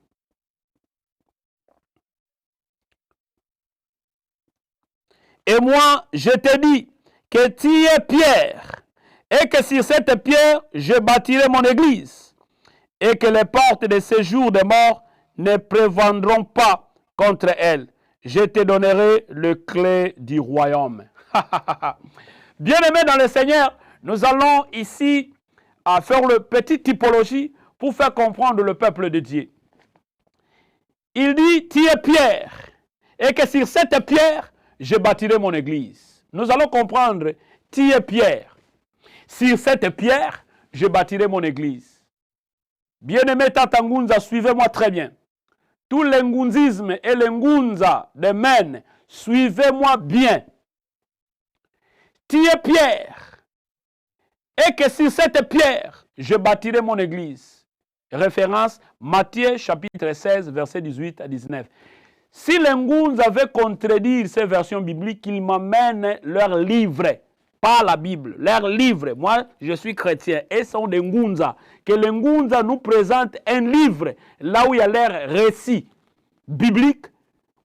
Et moi, je te dis que tu es Pierre, et que sur cette pierre, je bâtirai mon église, et que les portes de séjour des morts ne prévendront pas contre elle. Je te donnerai le clé du royaume. Bien-aimés dans le Seigneur, nous allons ici faire une petite typologie pour faire comprendre le peuple de Dieu. Il dit, tu es Pierre, et que sur cette pierre, je bâtirai mon église. Nous allons comprendre, tu es Pierre. Sur cette pierre, je bâtirai mon église. Bien-aimé Tata Ngunza, suivez-moi très bien. Tout l'engunzisme et l'engunza de men, suivez-moi bien. Tu es Pierre, et que sur cette pierre, je bâtirai mon église. Référence, Matthieu chapitre 16, verset 18 à 19. Si les Ngunza veulent contredire ces versions bibliques, ils m'amènent leur livre, pas la Bible, leur livre. Moi, je suis chrétien et sont des Ngunza. Que les Ngunza nous présentent un livre, là où il y a leur récit biblique,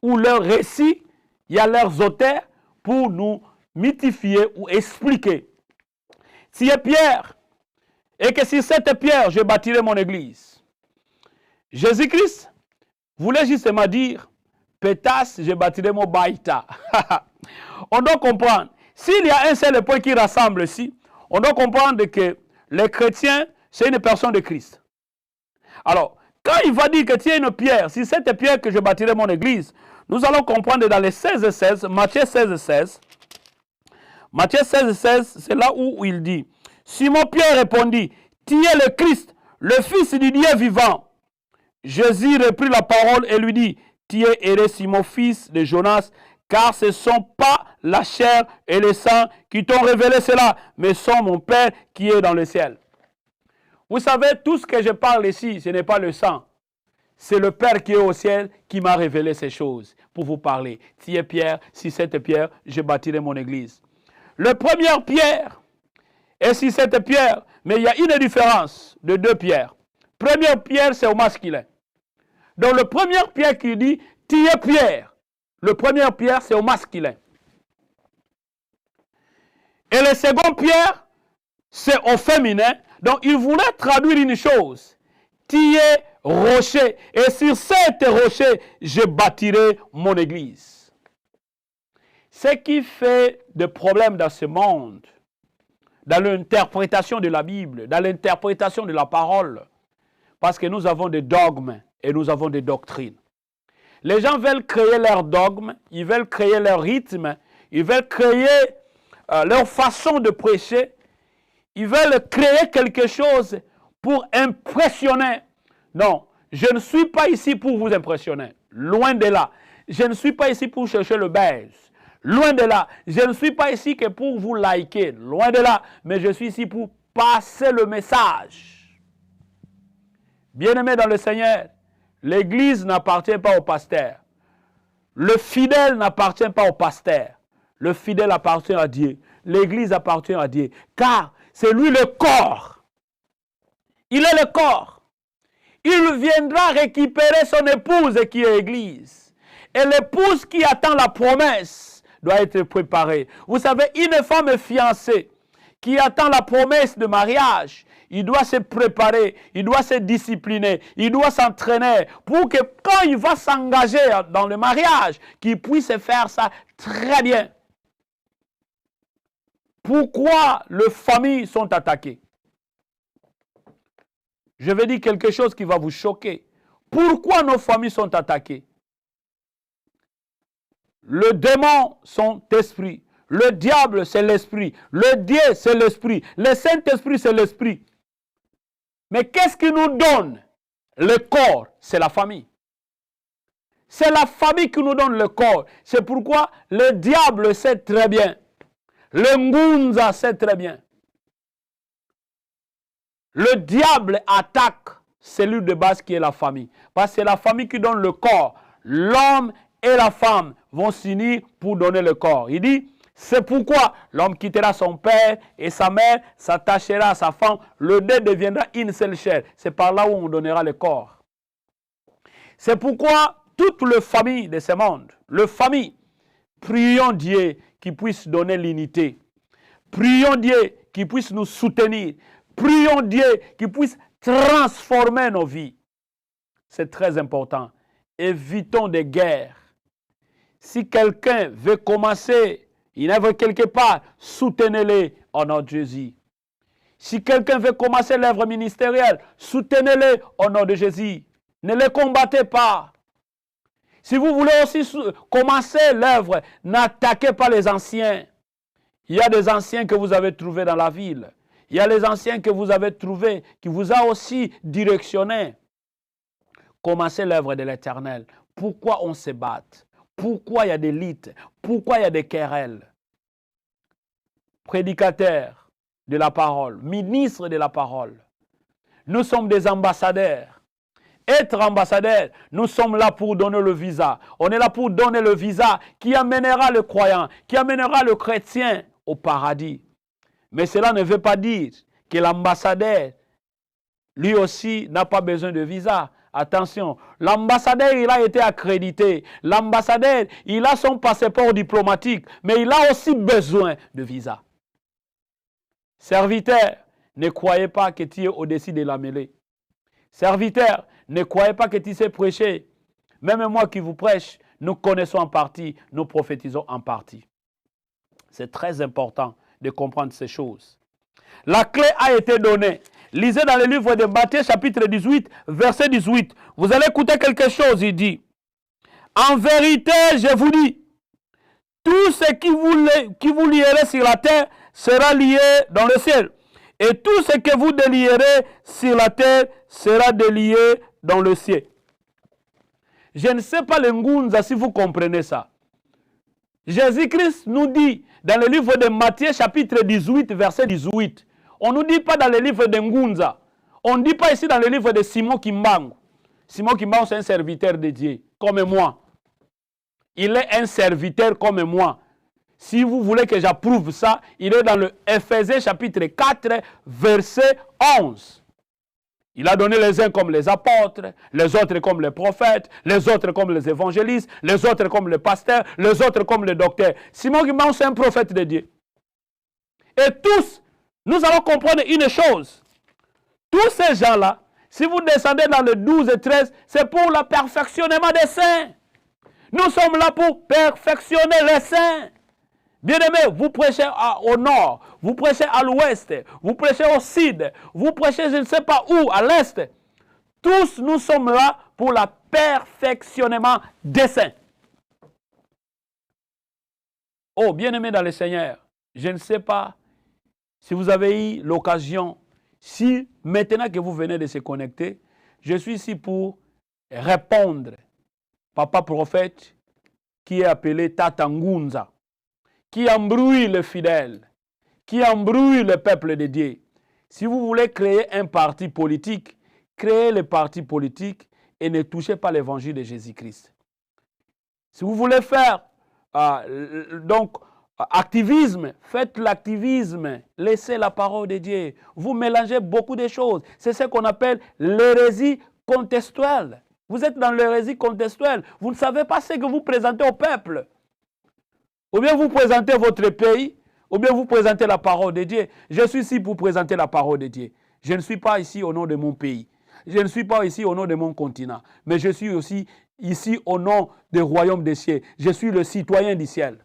où leur récit, il y a leurs auteurs pour nous mythifier ou expliquer. Si est Pierre, et que sur cette pierre, je bâtirai mon église. Jésus-Christ voulait justement dire, pétasse, je bâtirai mon baïta. On doit comprendre, s'il y a un seul point qui rassemble ici, on doit comprendre que les chrétiens, c'est une personne de Christ. Alors, quand il va dire que tu es une pierre, si cette pierre que je bâtirai mon église, nous allons comprendre dans les 16, Matthieu 16, Matthieu 16, c'est là où il dit, Simon-Pierre répondit, tu es le Christ, le Fils du Dieu vivant. Jésus reprit la parole et lui dit, tu es heureux Simon, fils de Jonas, car ce ne sont pas la chair et le sang qui t'ont révélé cela, mais sont mon Père qui est dans le ciel. Vous savez, tout ce que je parle ici, ce n'est pas le sang. C'est le Père qui est au ciel qui m'a révélé ces choses pour vous parler. Tu es Pierre, si cette pierre, je bâtirai mon église. Le première pierre est si cette pierre, mais il y a une différence de 2 pierres. Première pierre, c'est au masculin. Donc, le premier pierre qui dit, tu es Pierre. Le premier pierre, c'est au masculin. Et le second pierre, c'est au féminin. Donc, il voulait traduire une chose. Tu es rocher. Et sur cet rocher, je bâtirai mon église. Ce qui fait des problèmes dans ce monde, dans l'interprétation de la Bible, dans l'interprétation de la parole, parce que nous avons des dogmes et nous avons des doctrines. Les gens veulent créer leur dogme, ils veulent créer leur rythme, ils veulent créer leur façon de prêcher, ils veulent créer quelque chose pour impressionner. Non, je ne suis pas ici pour vous impressionner. Loin de là. Je ne suis pas ici pour chercher le buzz. Loin de là. Je ne suis pas ici que pour vous liker. Loin de là. Mais je suis ici pour passer le message. Bien-aimés dans le Seigneur, l'Église n'appartient pas au pasteur. Le fidèle n'appartient pas au pasteur. Le fidèle appartient à Dieu. L'Église appartient à Dieu. Car c'est lui le corps. Il est le corps. Il viendra récupérer son épouse qui est l'Église. Et l'épouse qui attend la promesse doit être préparée. Vous savez, une femme fiancée qui attend la promesse de mariage, il doit se préparer, il doit se discipliner, il doit s'entraîner pour que quand il va s'engager dans le mariage, qu'il puisse faire ça très bien. Pourquoi les familles sont attaquées? Je vais dire quelque chose qui va vous choquer. Pourquoi nos familles sont attaquées? Le démon, son esprit. Le diable, c'est l'esprit. Le Dieu, c'est l'esprit. Le Saint-Esprit, c'est l'esprit. Mais qu'est-ce qui nous donne le corps? C'est la famille. C'est la famille qui nous donne le corps. C'est pourquoi le diable sait très bien. Le Ngunza sait très bien. Le diable attaque celui de base qui est la famille. Parce que c'est la famille qui donne le corps. L'homme et la femme vont s'unir pour donner le corps. Il dit, c'est pourquoi l'homme quittera son père et sa mère, s'attachera à sa femme, le deux deviendra une seule chair. C'est par là où on donnera le corps. C'est pourquoi toute la famille de ce monde, le famille, prions Dieu qui puisse donner l'unité. Prions Dieu qui puisse nous soutenir. Prions Dieu qui puisse transformer nos vies. C'est très important. Évitons des guerres. Si quelqu'un veut commencer, il œuvre quelque part, soutenez-le au nom de Jésus. Si quelqu'un veut commencer l'œuvre ministérielle, soutenez-le au nom de Jésus. Ne les combattez pas. Si vous voulez aussi commencer l'œuvre, n'attaquez pas les anciens. Il y a des anciens que vous avez trouvés dans la ville. Il y a les anciens que vous avez trouvés, qui vous ont aussi directionné. Commencez l'œuvre de l'Éternel. Pourquoi on se bat? Pourquoi il y a des luttes? Pourquoi il y a des querelles? Prédicateurs de la parole, ministres de la parole. Nous sommes des ambassadeurs. Être ambassadeur, nous sommes là pour donner le visa. On est là pour donner le visa qui amènera le croyant, qui amènera le chrétien au paradis. Mais cela ne veut pas dire que l'ambassadeur, lui aussi, n'a pas besoin de visa. Attention, l'ambassadeur, il a été accrédité. L'ambassadeur, il a son passeport diplomatique, mais il a aussi besoin de visa. Serviteur, ne croyez pas que tu es au-dessus de la mêlée. Serviteur, ne croyez pas que tu sais prêcher. Même moi qui vous prêche, nous connaissons en partie, nous prophétisons en partie. C'est très important de comprendre ces choses. La clé a été donnée. Lisez dans le livre de Matthieu chapitre 18, verset 18. Vous allez écouter quelque chose, il dit. En vérité, je vous dis, tout ce qui vous lierez sur la terre sera lié dans le ciel. Et tout ce que vous délierez sur la terre sera délié dans le ciel. Je ne sais pas le Ngunza si vous comprenez ça. Jésus-Christ nous dit dans le livre de Matthieu chapitre 18, verset 18. On ne nous dit pas dans le livre de Ngunza. On ne dit pas ici dans le livre de Simon Kimbangu. Simon Kimbangu, c'est un serviteur de Dieu, comme moi. Il est un serviteur comme moi. Si vous voulez que j'approuve ça, il est dans le Éphésiens chapitre 4, verset 11. Il a donné les uns comme les apôtres, les autres comme les prophètes, les autres comme les évangélistes, les autres comme les pasteurs, les autres comme les docteurs. Simon Kimbangu, c'est un prophète de Dieu. Et tous, nous allons comprendre une chose. Tous ces gens-là, si vous descendez dans le 12 et 13, c'est pour le perfectionnement des saints. Nous sommes là pour perfectionner les saints. Bien-aimés, vous prêchez au nord, vous prêchez à l'ouest, vous prêchez au sud, vous prêchez je ne sais pas où, à l'est. Tous nous sommes là pour le perfectionnement des saints. Oh, bien-aimés dans le Seigneur, je ne sais pas si vous avez eu l'occasion, Si maintenant que vous venez de se connecter, je suis ici pour répondre, papa prophète, qui est appelé Tata Ngunza, qui embrouille les fidèles, qui embrouille le peuple de Dieu. Si vous voulez créer un parti politique, créez le parti politique et ne touchez pas l'évangile de Jésus-Christ. Si vous voulez faire activisme, faites l'activisme, laissez la parole de Dieu. Vous mélangez beaucoup de choses. C'est ce qu'on appelle l'hérésie contextuelle. Vous êtes dans l'hérésie contextuelle. Vous ne savez pas ce que vous présentez au peuple. Ou bien vous présentez votre pays, ou bien vous présentez la parole de Dieu. Je suis ici pour présenter la parole de Dieu. Je ne suis pas ici au nom de mon pays. Je ne suis pas ici au nom de mon continent. Mais je suis aussi ici au nom du royaume des cieux. Je suis le citoyen du ciel.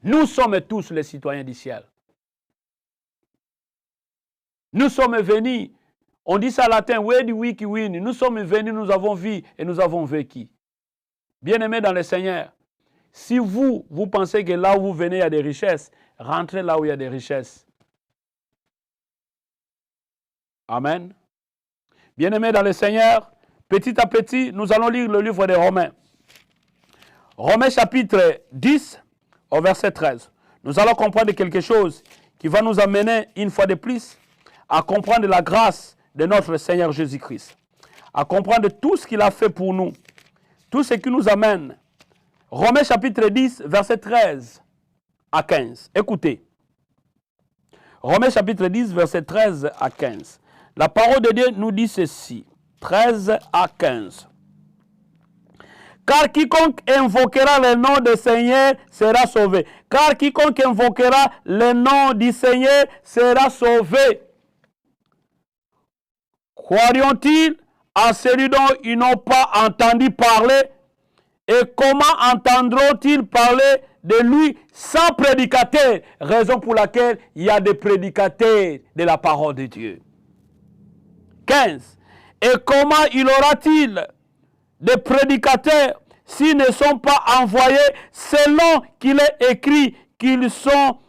Nous sommes tous les citoyens du ciel. Nous sommes venus, on dit ça en latin, nous sommes venus, nous avons vu et nous avons vécu. Bien-aimés dans le Seigneur, si vous pensez que là où vous venez, il y a des richesses, rentrez là où il y a des richesses. Amen. Bien-aimés dans le Seigneur, petit à petit, nous allons lire le livre des Romains. Romains chapitre 10, au verset 13. Nous allons comprendre quelque chose qui va nous amener, une fois de plus, à comprendre la grâce de notre Seigneur Jésus-Christ. À comprendre tout ce qu'il a fait pour nous. Tout ce qui nous amène. Romains chapitre 10, verset 13 à 15. Écoutez. Romains chapitre 10, verset 13 à 15. La parole de Dieu nous dit ceci. 13 à 15. Car quiconque invoquera le nom du Seigneur sera sauvé. Car quiconque invoquera le nom du Seigneur sera sauvé. Croirions-ils à celui dont ils n'ont pas entendu parler? Et comment entendront-ils parler de lui sans prédicateur? Raison pour laquelle il y a des prédicateurs de la parole de Dieu. 15. Et comment il aura-t-il des prédicateurs s'ils ne sont pas envoyés selon qu'il est écrit qu'ils sont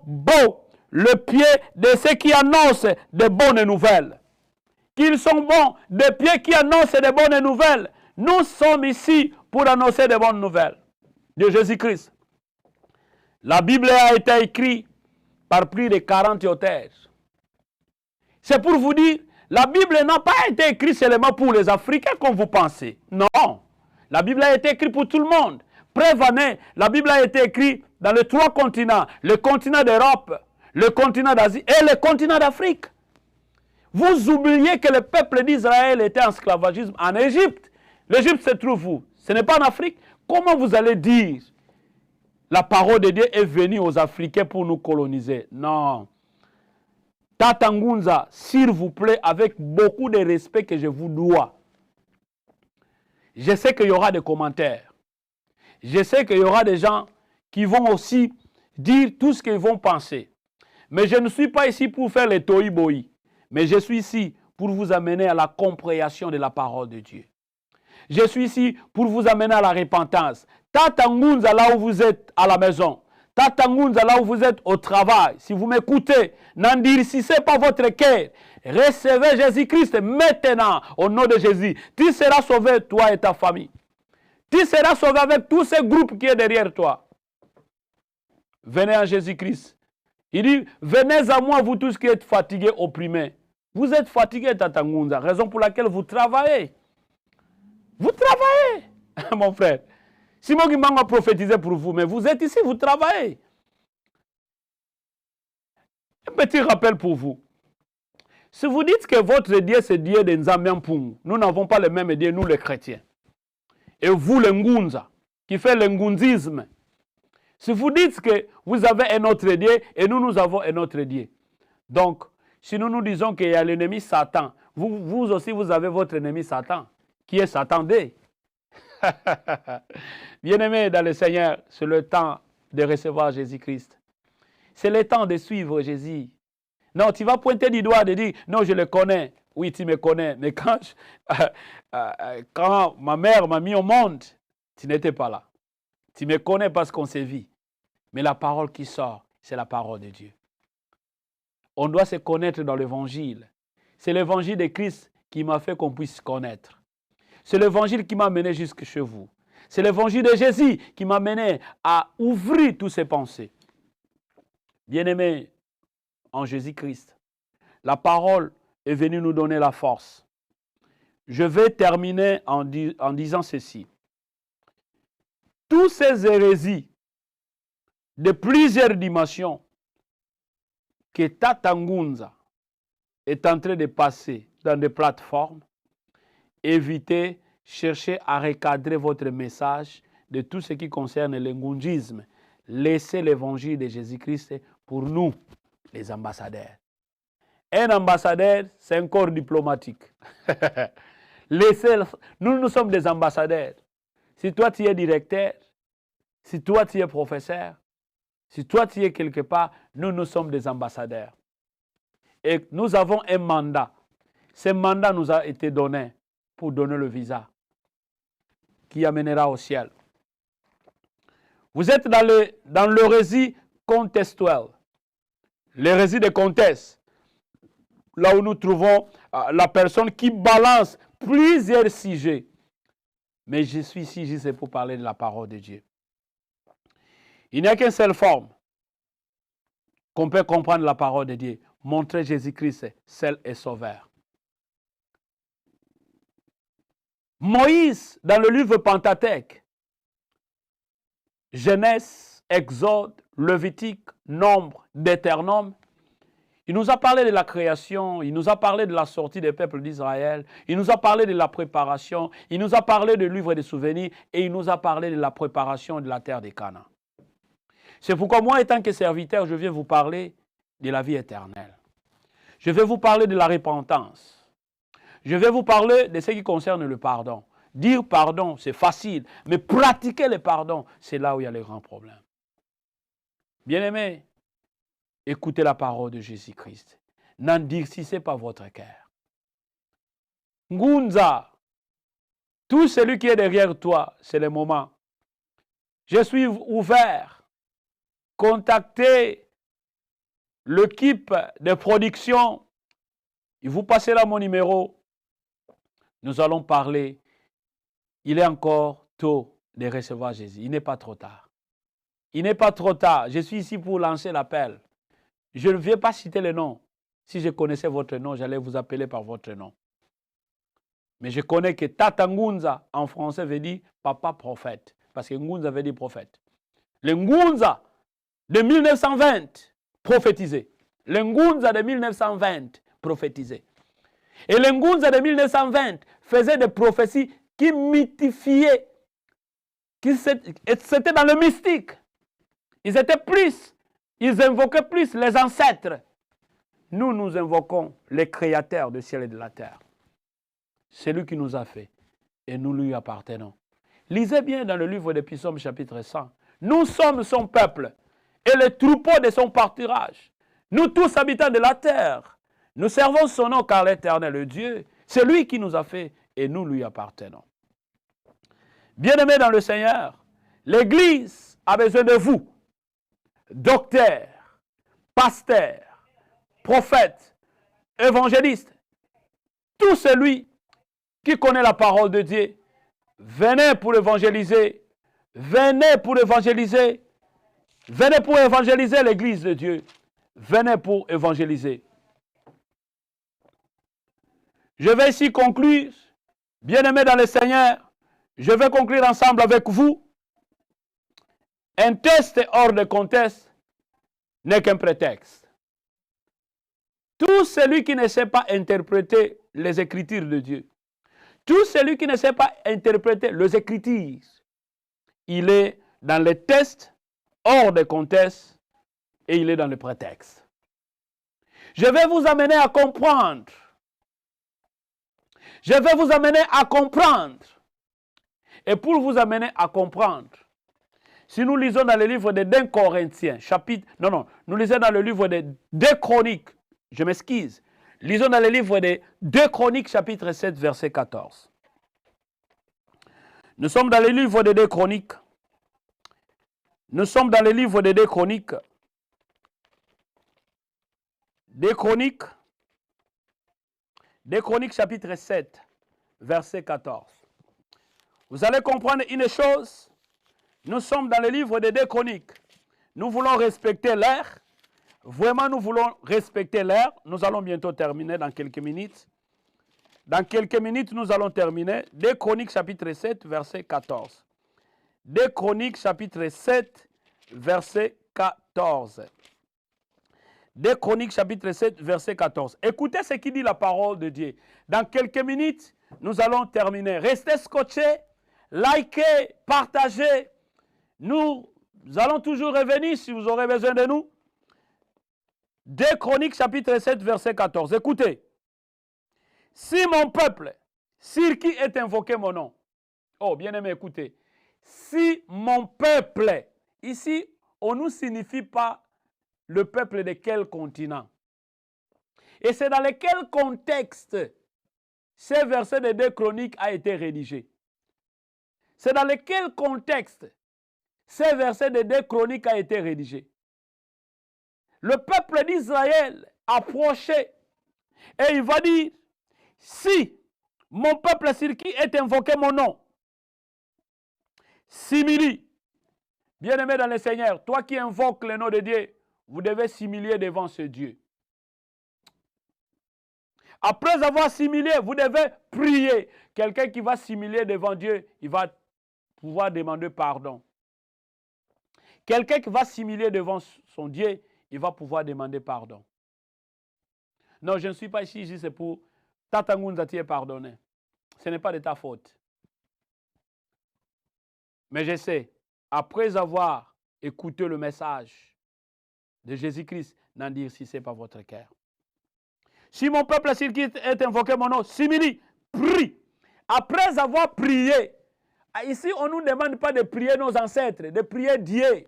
beaux, le pied de ceux qui annoncent de bonnes nouvelles. Qu'ils sont bons, des pieds qui annoncent de bonnes nouvelles. Nous sommes ici pour annoncer de bonnes nouvelles de Jésus-Christ. La Bible a été écrite par plus de 40 auteurs. C'est pour vous dire, la Bible n'a pas été écrite seulement pour les Africains comme vous pensez. Non. La Bible a été écrite pour tout le monde. Preuve en est, la Bible a été écrite dans les 3 continents. Le continent d'Europe, le continent d'Asie et le continent d'Afrique. Vous oubliez que le peuple d'Israël était en esclavagisme en Égypte. L'Égypte se trouve où? Ce n'est pas en Afrique. Comment vous allez dire la parole de Dieu est venue aux Africains pour nous coloniser? Non. Tata Ngunza, s'il vous plaît, avec beaucoup de respect que je vous dois. Je sais qu'il y aura des commentaires. Je sais qu'il y aura des gens qui vont aussi dire tout ce qu'ils vont penser. Mais je ne suis pas ici pour faire les tohi-bohi. Mais je suis ici pour vous amener à la compréhension de la parole de Dieu. Je suis ici pour vous amener à la repentance. Tata Ngunza, là où vous êtes à la maison. Tata Ngunza, là où vous êtes au travail. Si vous m'écoutez, n'endurcissez pas votre cœur. Recevez Jésus-Christ maintenant au nom de Jésus. Tu seras sauvé, toi et ta famille. Tu seras sauvé avec tous ces groupes qui sont derrière toi. Venez à Jésus-Christ. Il dit, venez à moi, vous tous qui êtes fatigués, opprimés. Vous êtes fatigués, Tata Ngunza, raison pour laquelle vous travaillez. Vous travaillez, mon frère. Simon Guimang a prophétisé pour vous, mais vous êtes ici, vous travaillez. Un petit rappel pour vous. Si vous dites que votre Dieu, c'est Dieu de Nzambiampung, nous n'avons pas le même Dieu, nous les chrétiens. Et vous, le Ngunza, qui fait le ngunzisme. Si vous dites que vous avez un autre Dieu et nous avons un autre Dieu. Donc, si nous disons qu'il y a l'ennemi Satan, vous aussi, vous avez votre ennemi Satan, qui est Satan D. Bien-aimés dans le Seigneur, c'est le temps de recevoir Jésus-Christ. C'est le temps de suivre Jésus. Non, tu vas pointer du doigt et dire, non, je le connais. Oui, tu me connais. Mais quand ma mère m'a mis au monde, tu n'étais pas là. Tu me connais parce qu'on s'est vu. Mais la parole qui sort, c'est la parole de Dieu. On doit se connaître dans l'évangile. C'est l'évangile de Christ qui m'a fait qu'on puisse connaître. C'est l'évangile qui m'a mené jusque chez vous. C'est l'évangile de Jésus qui m'a mené à ouvrir toutes ces pensées. Bien-aimés en Jésus-Christ, la parole est venue nous donner la force. Je vais terminer en disant ceci. Toutes ces hérésies de plusieurs dimensions que Tata Ngunza est en train de passer dans des plateformes, évitez, cherchez à recadrer votre message de tout ce qui concerne le ngunjisme. Laissez l'évangile de Jésus-Christ pour nous, les ambassadeurs. Un ambassadeur, c'est un corps diplomatique. Nous sommes des ambassadeurs. Si toi tu es directeur, si toi tu es professeur, si toi tu es quelque part, nous sommes des ambassadeurs. Et nous avons un mandat. Ce mandat nous a été donné pour donner le visa qui amènera au ciel. Vous êtes dans l'hérésie contextuelle, l'hérésie de contexte, là où nous trouvons la personne qui balance plusieurs sujets. Mais je suis ici juste pour parler de la parole de Dieu. Il n'y a qu'une seule forme qu'on peut comprendre la parole de Dieu. Montrer Jésus-Christ, seul et sauveur. Moïse, dans le livre Pentateuque, Genèse, Exode, Lévitique, Nombre, Deutéronome, il nous a parlé de la création, il nous a parlé de la sortie des peuples d'Israël, il nous a parlé de la préparation, il nous a parlé du livre des souvenirs et il nous a parlé de la préparation de la terre des Canaan. C'est pourquoi moi, étant que serviteur, je viens vous parler de la vie éternelle. Je vais vous parler de la repentance. Je vais vous parler de ce qui concerne le pardon. Dire pardon, c'est facile, mais pratiquer le pardon, c'est là où il y a les grands problèmes. Bien-aimés, écoutez la parole de Jésus-Christ. N'endurcissez pas votre cœur. Ngunza, tout celui qui est derrière toi, c'est le moment. Je suis ouvert. Contactez l'équipe de production. Il vous passera mon numéro. Nous allons parler. Il est encore tôt de recevoir Jésus. Il n'est pas trop tard. Il n'est pas trop tard. Je suis ici pour lancer l'appel. Je ne vais pas citer le nom. Si je connaissais votre nom, j'allais vous appeler par votre nom. Mais je connais que Tata Ngunza, en français, veut dire papa prophète. Parce que Ngunza veut dire prophète. Le Ngunza de 1920, prophétisé. Le Ngunza de 1920, prophétisé. Et le Ngunza de 1920 faisait des prophéties qui mythifiaient, c'était dans le mystique. Ils invoquaient plus les ancêtres. Nous, nous invoquons le Créateur du ciel et de la terre. C'est lui qui nous a fait et nous lui appartenons. Lisez bien dans le livre des Psaumes chapitre 100. Nous sommes son peuple et le troupeau de son pâturage. Nous tous habitants de la terre, nous servons son nom car l'Éternel est Dieu. C'est lui qui nous a fait et nous lui appartenons. Bien-aimés dans le Seigneur, l'Église a besoin de vous, docteurs, pasteurs, prophètes, évangélistes, tout celui qui connaît la parole de Dieu. Venez pour évangéliser, venez pour évangéliser, venez pour évangéliser l'Église de Dieu, venez pour évangéliser. Je vais ici conclure, bien-aimés dans le Seigneur, je vais conclure ensemble avec vous. Un test hors de contexte n'est qu'un prétexte. Tout celui qui ne sait pas interpréter les Écritures de Dieu, tout celui qui ne sait pas interpréter les Écritures, il est dans le test hors de contexte et il est dans le prétexte. Je vais vous amener à comprendre. Je vais vous amener à comprendre. Et pour vous amener à comprendre, si nous lisons dans le livre de 2 Corinthiens, nous lisons dans le livre de 2 Chroniques, je m'excuse, lisons dans le livre de 2 Chroniques, chapitre 7, verset 14. Nous sommes dans le livre de 2 Chroniques. Nous sommes dans le livre de 2 Chroniques. Des Chroniques chapitre 7, verset 14. Vous allez comprendre une chose. Nous sommes dans le livre des 2 Chroniques. Nous voulons respecter l'heure. Vraiment, nous voulons respecter l'heure. Nous allons bientôt terminer dans quelques minutes. Dans quelques minutes, nous allons terminer. 2 Chroniques chapitre 7, verset 14. 2 Chroniques chapitre 7, verset 14. 2 Chroniques chapitre 7, verset 14. Écoutez ce qui dit la parole de Dieu. Dans quelques minutes, nous allons terminer. Restez scotchés, likez, partagez. Nous allons toujours revenir si vous aurez besoin de nous. 2 Chroniques chapitre 7, verset 14. Écoutez. Si mon peuple, sur qui est invoqué mon nom. Oh, bien aimé, écoutez. Si mon peuple, ici, on ne signifie pas le peuple de quel continent. Et c'est dans lequel contexte ce verset de 2 Chroniques a été rédigé. C'est dans lequel contexte ce verset de 2 Chroniques a été rédigé. Le peuple d'Israël approchait et il va dire, si mon peuple sur qui est invoqué mon nom, simili, bien-aimé dans le Seigneur, toi qui invoques le nom de Dieu, vous devez s'humilier devant ce Dieu. Après avoir similé, vous devez prier. Quelqu'un qui va s'humilier devant Dieu, il va pouvoir demander pardon. Quelqu'un qui va s'humilier devant son Dieu, il va pouvoir demander pardon. Non, je ne suis pas ici, c'est pour Tatangunza t'y est pardonné. Ce n'est pas de ta faute. Mais je sais, après avoir écouté le message de Jésus-Christ, n'en dire si ce n'est pas votre cœur. Si mon peuple sur qui est invoqué mon nom, simili, prie. Après avoir prié, ici on ne nous demande pas de prier nos ancêtres, de prier Dieu.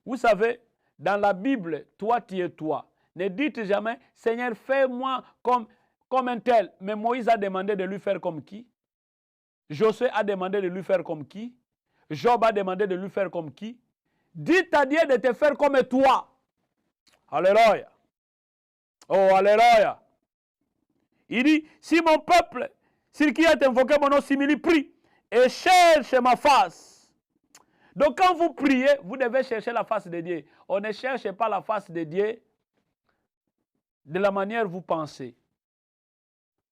Vous savez, dans la Bible, toi tu es toi. Ne dites jamais, Seigneur, fais-moi comme un tel. Mais Moïse a demandé de lui faire comme qui? Josué a demandé de lui faire comme qui? Job a demandé de lui faire comme qui? Dites à Dieu de te faire comme toi. Alléluia. Oh, alléluia. Il dit, si mon peuple, sur qui est invoqué mon nom, simili, prie et cherche ma face. Donc quand vous priez, vous devez chercher la face de Dieu. On ne cherche pas la face de Dieu de la manière vous pensez.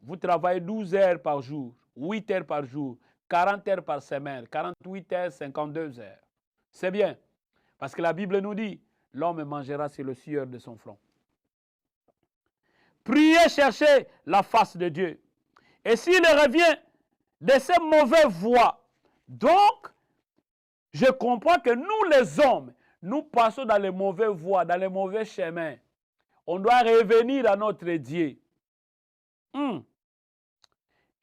Vous travaillez 12 heures par jour, 8 heures par jour, 40 heures par semaine, 48 heures, 52 heures. C'est bien. Parce que la Bible nous dit, l'homme mangera sur le sueur de son front. Priez, cherchez la face de Dieu. Et s'il revient de ces mauvaises voies, donc, je comprends que nous les hommes, nous passons dans les mauvaises voies, dans les mauvais chemins. On doit revenir à notre Dieu.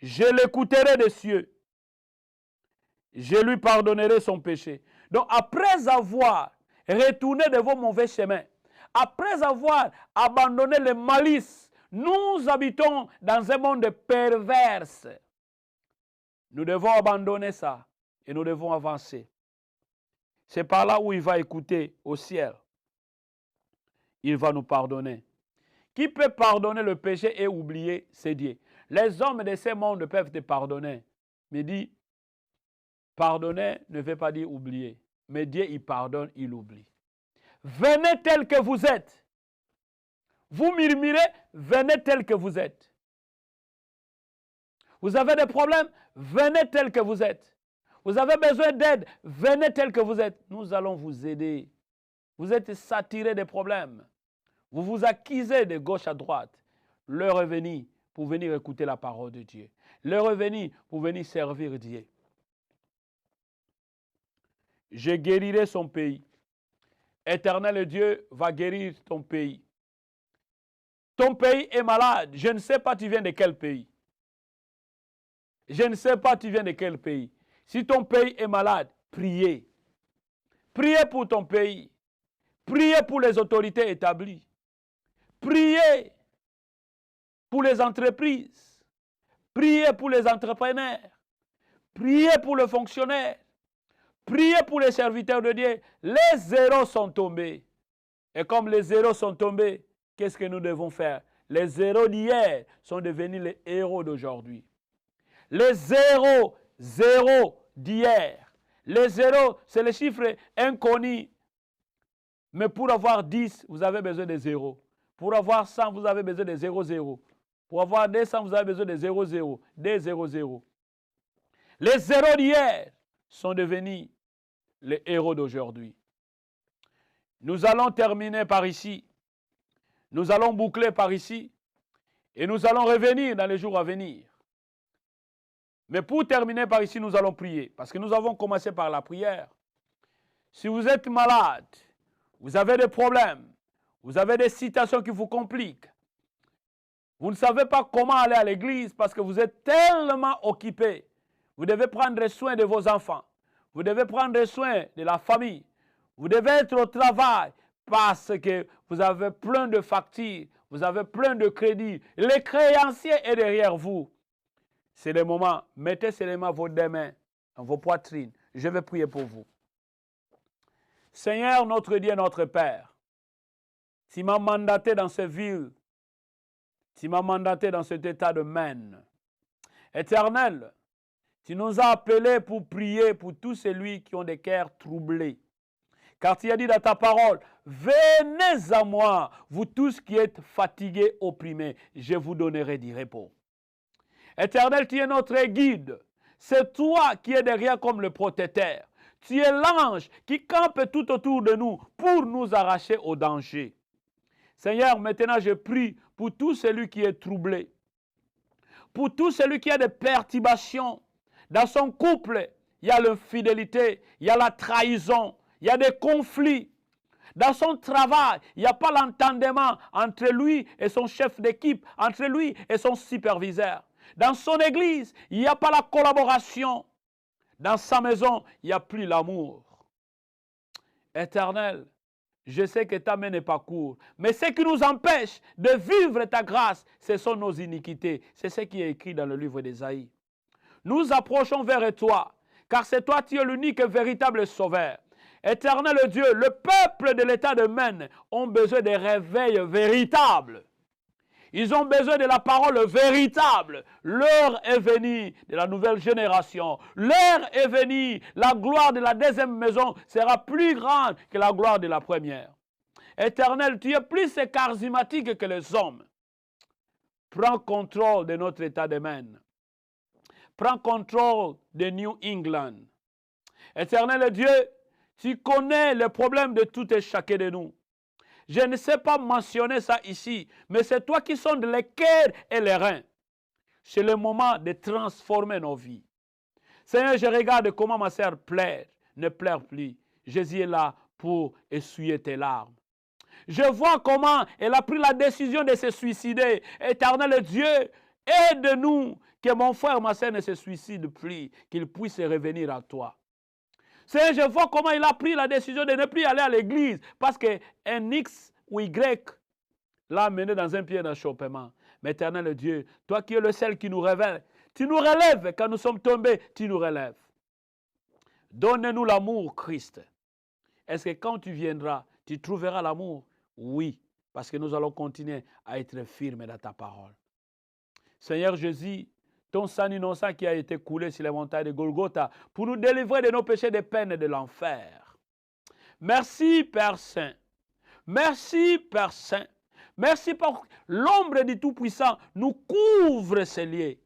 Je l'écouterai des cieux. Je lui pardonnerai son péché. Donc, après avoir retourné de vos mauvais chemins, après avoir abandonné les malices, nous habitons dans un monde perverse. Nous devons abandonner ça et nous devons avancer. C'est par là où il va écouter au ciel. Il va nous pardonner. Qui peut pardonner le péché et oublier, c'est Dieu. Les hommes de ce monde peuvent te pardonner. Mais dit, pardonner ne veut pas dire oublier. Mais Dieu, il pardonne, il oublie. Venez tel que vous êtes. Vous murmurez, venez tel que vous êtes. Vous avez des problèmes, venez tel que vous êtes. Vous avez besoin d'aide, venez tel que vous êtes. Nous allons vous aider. Vous êtes saturé des problèmes. Vous vous accusez de gauche à droite. Le revenir pour venir écouter la parole de Dieu. Le revenir pour venir servir Dieu. Je guérirai son pays. Éternel Dieu va guérir ton pays. Ton pays est malade. Je ne sais pas tu viens de quel pays. Je ne sais pas tu viens de quel pays. Si ton pays est malade, priez. Priez pour ton pays. Priez pour les autorités établies. Priez pour les entreprises. Priez pour les entrepreneurs. Priez pour les fonctionnaires. Priez pour les serviteurs de Dieu. Les zéros sont tombés. Et comme les zéros sont tombés, qu'est-ce que nous devons faire? Les zéros d'hier sont devenus les héros d'aujourd'hui. Les zéros d'hier. Les zéros, c'est le chiffre inconnu. Mais pour avoir 10, vous avez besoin de 0. Pour avoir 100, vous avez besoin de 0,0. Pour avoir 200, vous avez besoin de 0,0, des 0,0. Les zéros d'hier sont devenus les héros d'aujourd'hui. Nous allons terminer par ici. Nous allons boucler par ici. Et nous allons revenir dans les jours à venir. Mais pour terminer par ici, nous allons prier. Parce que nous avons commencé par la prière. Si vous êtes malade, vous avez des problèmes, vous avez des situations qui vous compliquent, vous ne savez pas comment aller à l'église parce que vous êtes tellement occupé. Vous devez prendre soin de vos enfants. Vous devez prendre soin de la famille. Vous devez être au travail parce que vous avez plein de factures, vous avez plein de crédits. Les créanciers est derrière vous. C'est le moment. Mettez seulement vos deux mains dans vos poitrines. Je vais prier pour vous. Seigneur, notre Dieu, notre Père, tu m'as mandaté dans cette ville, tu m'as mandaté dans cet état de Maine. Éternel, tu nous as appelés pour prier pour tous ceux qui ont des cœurs troublés. Car tu as dit dans ta parole, venez à moi, vous tous qui êtes fatigués, opprimés, je vous donnerai du repos. Éternel, tu es notre guide. C'est toi qui es derrière comme le protecteur. Tu es l'ange qui campe tout autour de nous pour nous arracher au danger. Seigneur, maintenant je prie pour tout celui qui est troublé, pour tout celui qui a des perturbations. Dans son couple, il y a l'infidélité, il y a la trahison, il y a des conflits. Dans son travail, il n'y a pas l'entendement entre lui et son chef d'équipe, entre lui et son superviseur. Dans son église, il n'y a pas la collaboration. Dans sa maison, il n'y a plus l'amour. Éternel, je sais que ta main n'est pas courte, mais ce qui nous empêche de vivre ta grâce, ce sont nos iniquités. C'est ce qui est écrit dans le livre d'Ésaïe. Nous approchons vers toi, car c'est toi qui es l'unique et véritable sauveur. Éternel Dieu, le peuple de l'état de Maine ont besoin de réveils véritables. Ils ont besoin de la parole véritable. L'heure est venue de la nouvelle génération. L'heure est venue. La gloire de la deuxième maison sera plus grande que la gloire de la première. Éternel, tu es plus charismatique que les hommes. Prends contrôle de notre état de Maine. Prends contrôle de New England. Éternel Dieu, tu connais les problèmes de tout et chacun de nous. Je ne sais pas mentionner ça ici, mais c'est toi qui sondes les cœurs et les reins. C'est le moment de transformer nos vies. Seigneur, je regarde comment ma sœur pleure, ne pleure plus. Jésus est là pour essuyer tes larmes. Je vois comment elle a pris la décision de se suicider. Éternel Dieu, aide-nous que mon frère, ma sœur ne se suicide plus, qu'il puisse revenir à toi. Seigneur, je vois comment il a pris la décision de ne plus aller à l'église parce qu'un X ou Y l'a mené dans un pied d'achoppement. Mais éternel Dieu, toi qui es le seul qui nous révèle, tu nous relèves quand nous sommes tombés, tu nous relèves. Donne-nous l'amour, Christ. Est-ce que quand tu viendras, tu trouveras l'amour? Oui, parce que nous allons continuer à être firmes dans ta parole. Seigneur Jésus, ton sang innocent qui a été coulé sur les montagnes de Golgotha pour nous délivrer de nos péchés, des peines et de l'enfer. Merci Père Saint. Merci Père Saint. Merci pour l'ombre du Tout-Puissant nous couvre ces lieux.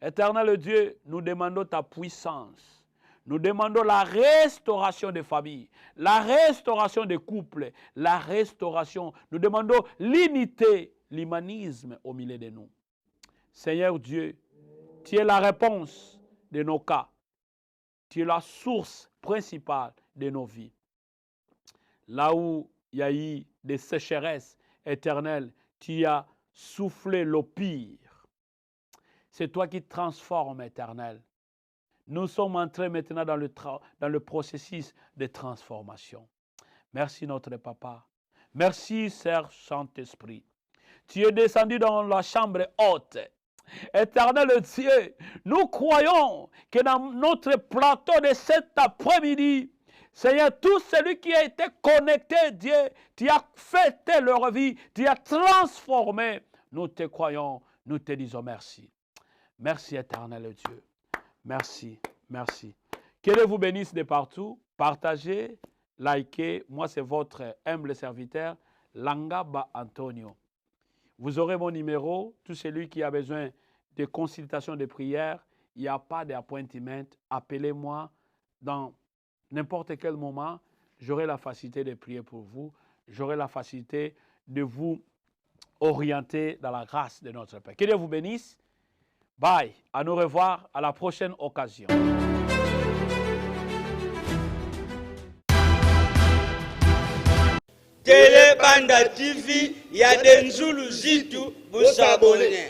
Éternel Dieu, nous demandons ta puissance. Nous demandons la restauration des familles, la restauration des couples, la restauration. Nous demandons l'unité, l'humanisme au milieu de nous. Seigneur Dieu, tu es la réponse de nos cas. Tu es la source principale de nos vies. Là où il y a eu des sécheresses éternelles, tu as soufflé l'eau pire. C'est toi qui transformes, éternel. Nous sommes entrés maintenant dans le processus de transformation. Merci notre Papa. Merci, Sœur Saint-Esprit. Tu es descendu dans la chambre haute. Éternel Dieu, nous croyons que dans notre plateau de cet après-midi, Seigneur, tout celui qui a été connecté, Dieu, tu as fêté leur vie, tu as transformé. Nous te croyons, nous te disons merci. Merci éternel Dieu. Merci, merci. Que Dieu vous bénisse de partout. Partagez, likez. Moi, c'est votre humble serviteur, Langaba Antonio. Vous aurez mon numéro. Tout celui qui a besoin de consultation de prière, il n'y a pas d'appointment. Appelez-moi dans n'importe quel moment. J'aurai la facilité de prier pour vous. J'aurai la facilité de vous orienter dans la grâce de notre Père. Que Dieu vous bénisse. Bye. À nous revoir à la prochaine occasion. Télé Banda TV, il y a des Nzulu Zitu, vous abonnez.